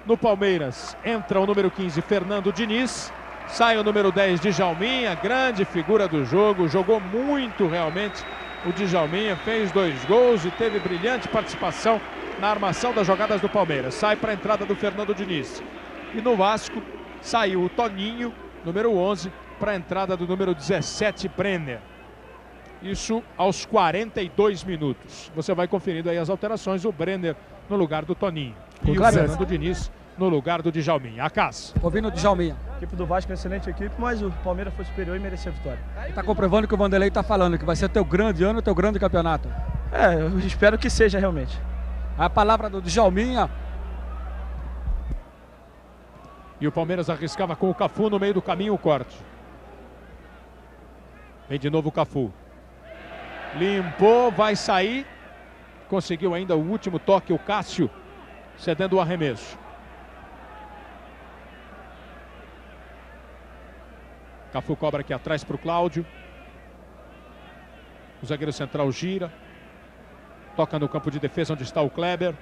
No Palmeiras entra o número 15, Fernando Diniz. Sai o número 10, Djalminha, grande figura do jogo. Jogou muito realmente o Djalminha, fez 2 gols e teve brilhante participação na armação das jogadas do Palmeiras. Sai para a entrada do Fernando Diniz. E no Vasco saiu o Toninho, número 11, para a entrada do número 17, Brenner. Isso aos 42 minutos. Você vai conferindo aí as alterações. O Brenner no lugar do Toninho. E o Fernando Diniz no lugar do Djalminha. Acas. Ouvindo o Djalminha. A equipe do Vasco é uma excelente equipe, mas o Palmeiras foi superior e mereceu a vitória. Está comprovando que o Vanderlei está falando, que vai ser teu grande ano, teu grande campeonato. Eu espero que seja realmente. A palavra do Djalminha. E o Palmeiras arriscava com o Cafu no meio do caminho o corte. Vem de novo o Cafu. Limpou, vai sair. Conseguiu ainda o último toque, o Cássio, cedendo o arremesso. Cafu cobra aqui atrás para o Cláudio. O zagueiro central gira. Toca no campo de defesa onde está o Kleber.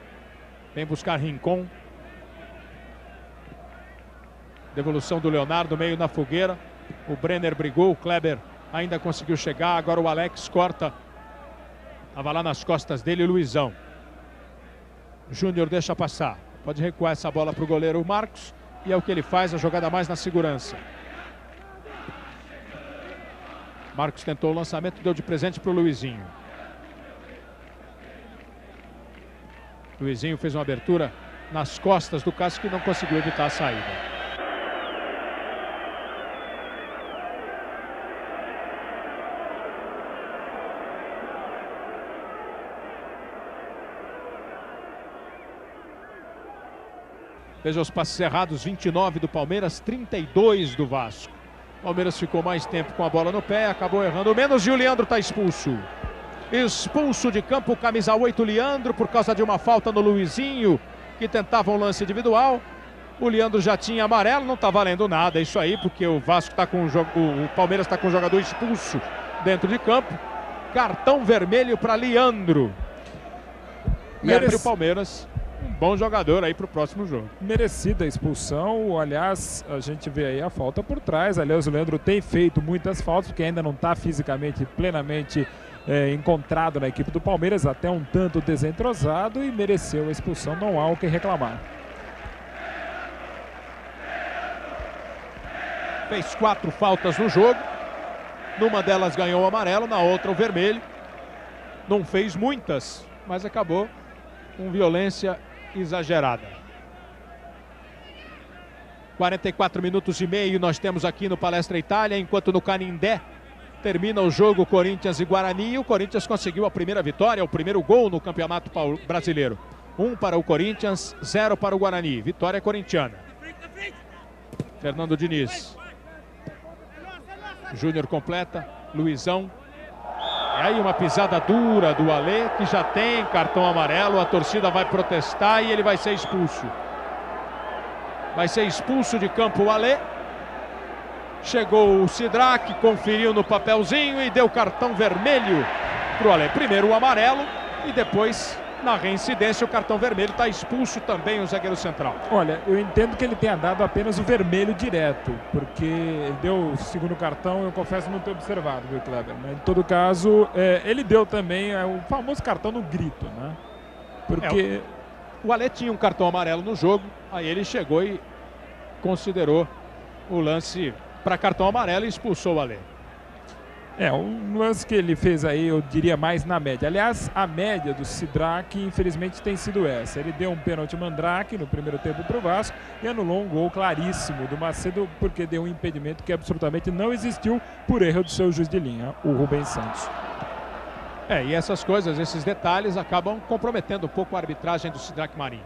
Vem buscar Rincon. Devolução do Leonardo, meio na fogueira. O Brenner brigou, o Kleber ainda conseguiu chegar. Agora o Alex corta. Estava lá nas costas dele o Luizão. Júnior deixa passar. Pode recuar essa bola para o goleiro Marcos. E é o que ele faz, a jogada mais na segurança. Marcos tentou o lançamento, deu de presente para o Luizinho. Luizinho fez uma abertura nas costas do Cássio, que não conseguiu evitar a saída. Veja os passes errados, 29 do Palmeiras, 32 do Vasco. O Palmeiras ficou mais tempo com a bola no pé, acabou errando menos e o Leandro está expulso. Expulso de campo, camisa 8, Leandro, por causa de uma falta no Luizinho, que tentava um lance individual. O Leandro já tinha amarelo, não está valendo nada isso aí, porque o Vasco está com o Palmeiras está com um jogador expulso dentro de campo. Cartão vermelho para Leandro. E o Palmeiras, um bom jogador aí para o próximo jogo. Merecida a expulsão, aliás, a gente vê aí a falta por trás. Aliás, o Leandro tem feito muitas faltas, porque ainda não está fisicamente plenamente encontrado na equipe do Palmeiras, até um tanto desentrosado, e mereceu a expulsão, não há o que reclamar. Fez 4 faltas no jogo, numa delas ganhou o amarelo, na outra o vermelho. Não fez muitas, mas acabou com violência exagerada. 44 minutos e meio nós temos aqui no Palestra Itália, enquanto no Canindé termina o jogo Corinthians e Guarani. O Corinthians conseguiu a primeira vitória, o primeiro gol no Campeonato Brasileiro. 1 para o Corinthians, 0 para o Guarani. Vitória corintiana. Fernando Diniz. Júnior completa, Luizão. E aí uma pisada dura do Alê, que já tem cartão amarelo. A torcida vai protestar e ele vai ser expulso. Vai ser expulso de campo o Alê. Chegou o Sidraque, conferiu no papelzinho e deu cartão vermelho para o Alê. Primeiro o amarelo e depois, na reincidência, o cartão vermelho. Está expulso também o zagueiro central. Olha, eu entendo que ele tenha dado apenas o vermelho direto, porque ele deu o segundo cartão, eu confesso não ter observado, viu, Kleber? Mas, em todo caso, ele deu também o famoso cartão no grito, né? Porque o Alê tinha um cartão amarelo no jogo, aí ele chegou e considerou o lance para cartão amarelo e expulsou o Alê. Um lance que ele fez aí, eu diria mais na média. Aliás, a média do Sidraque, infelizmente, tem sido essa. Ele deu um pênalti Mandrake no primeiro tempo para o Vasco e anulou um gol claríssimo do Macedo, porque deu um impedimento que absolutamente não existiu por erro do seu juiz de linha, o Rubens Santos. E essas coisas, esses detalhes acabam comprometendo um pouco a arbitragem do Sidraque Marinho.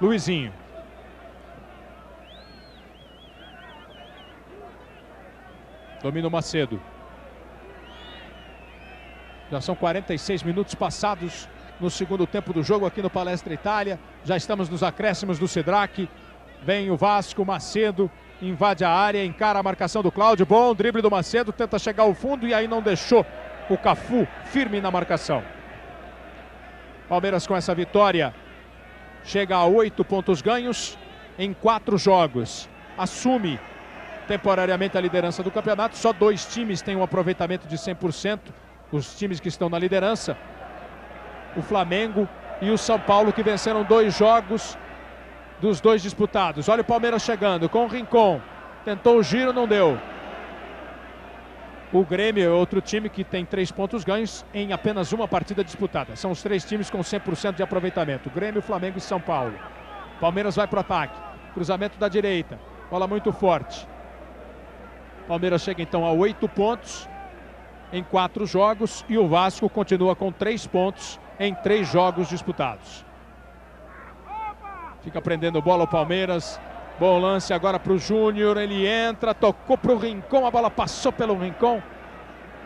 Luizinho. Domina o Macedo. Já são 46 minutos passados no segundo tempo do jogo aqui no Palestra Itália. Já estamos nos acréscimos do Sidraque. Vem o Vasco, Macedo invade a área, encara a marcação do Cláudio. Bom drible do Macedo, tenta chegar ao fundo e aí não deixou o Cafu firme na marcação. Palmeiras com essa vitória chega a 8 pontos ganhos em 4 jogos. Assume temporariamente a liderança do campeonato. Só 2 times têm um aproveitamento de 100%. Os times que estão na liderança, o Flamengo e o São Paulo, que venceram 2 jogos dos 2 disputados. Olha o Palmeiras chegando com o Rincon. Tentou o giro, não deu. O Grêmio é outro time que tem 3 pontos ganhos em apenas uma partida disputada. São os 3 times com 100% de aproveitamento. Grêmio, Flamengo e São Paulo. Palmeiras vai para o ataque. Cruzamento da direita. Bola muito forte. Palmeiras chega então a 8 pontos em 4 jogos e o Vasco continua com 3 pontos em 3 jogos disputados. Fica prendendo bola o Palmeiras. Bom lance agora para o Júnior. Ele entra, tocou para o Rincon. A bola passou pelo Rincon.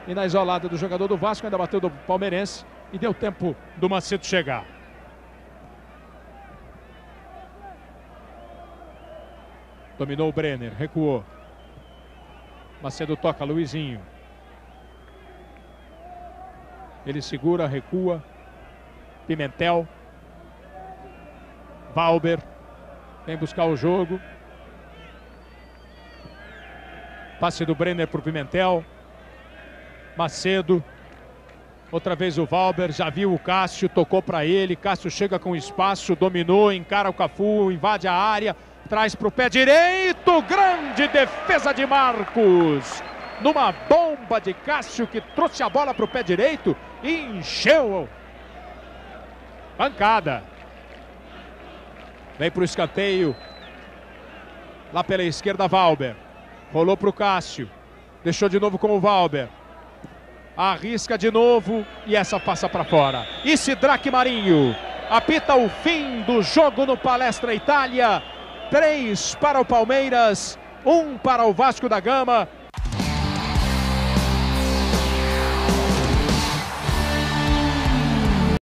E na isolada do jogador do Vasco, ainda bateu do palmeirense. E deu tempo do Macedo chegar. Dominou o Brenner, recuou. Macedo toca, Luizinho. Ele segura, recua. Pimentel. Valber. Vem buscar o jogo. Passe do Brenner para o Pimentel. Macedo. Outra vez o Valber. Já viu o Cássio, tocou para ele. Cássio chega com espaço, dominou, encara o Cafu, invade a área. Traz para o pé direito, grande defesa de Marcos. Numa bomba de Cássio que trouxe a bola para o pé direito e encheu. Bancada. Vem para o escanteio. Lá pela esquerda, Valber. Rolou para o Cássio. Deixou de novo com o Valber. Arrisca de novo e essa passa para fora. E Sidraque Marinho apita o fim do jogo no Palestra Itália. 3 para o Palmeiras, 1 para o Vasco da Gama.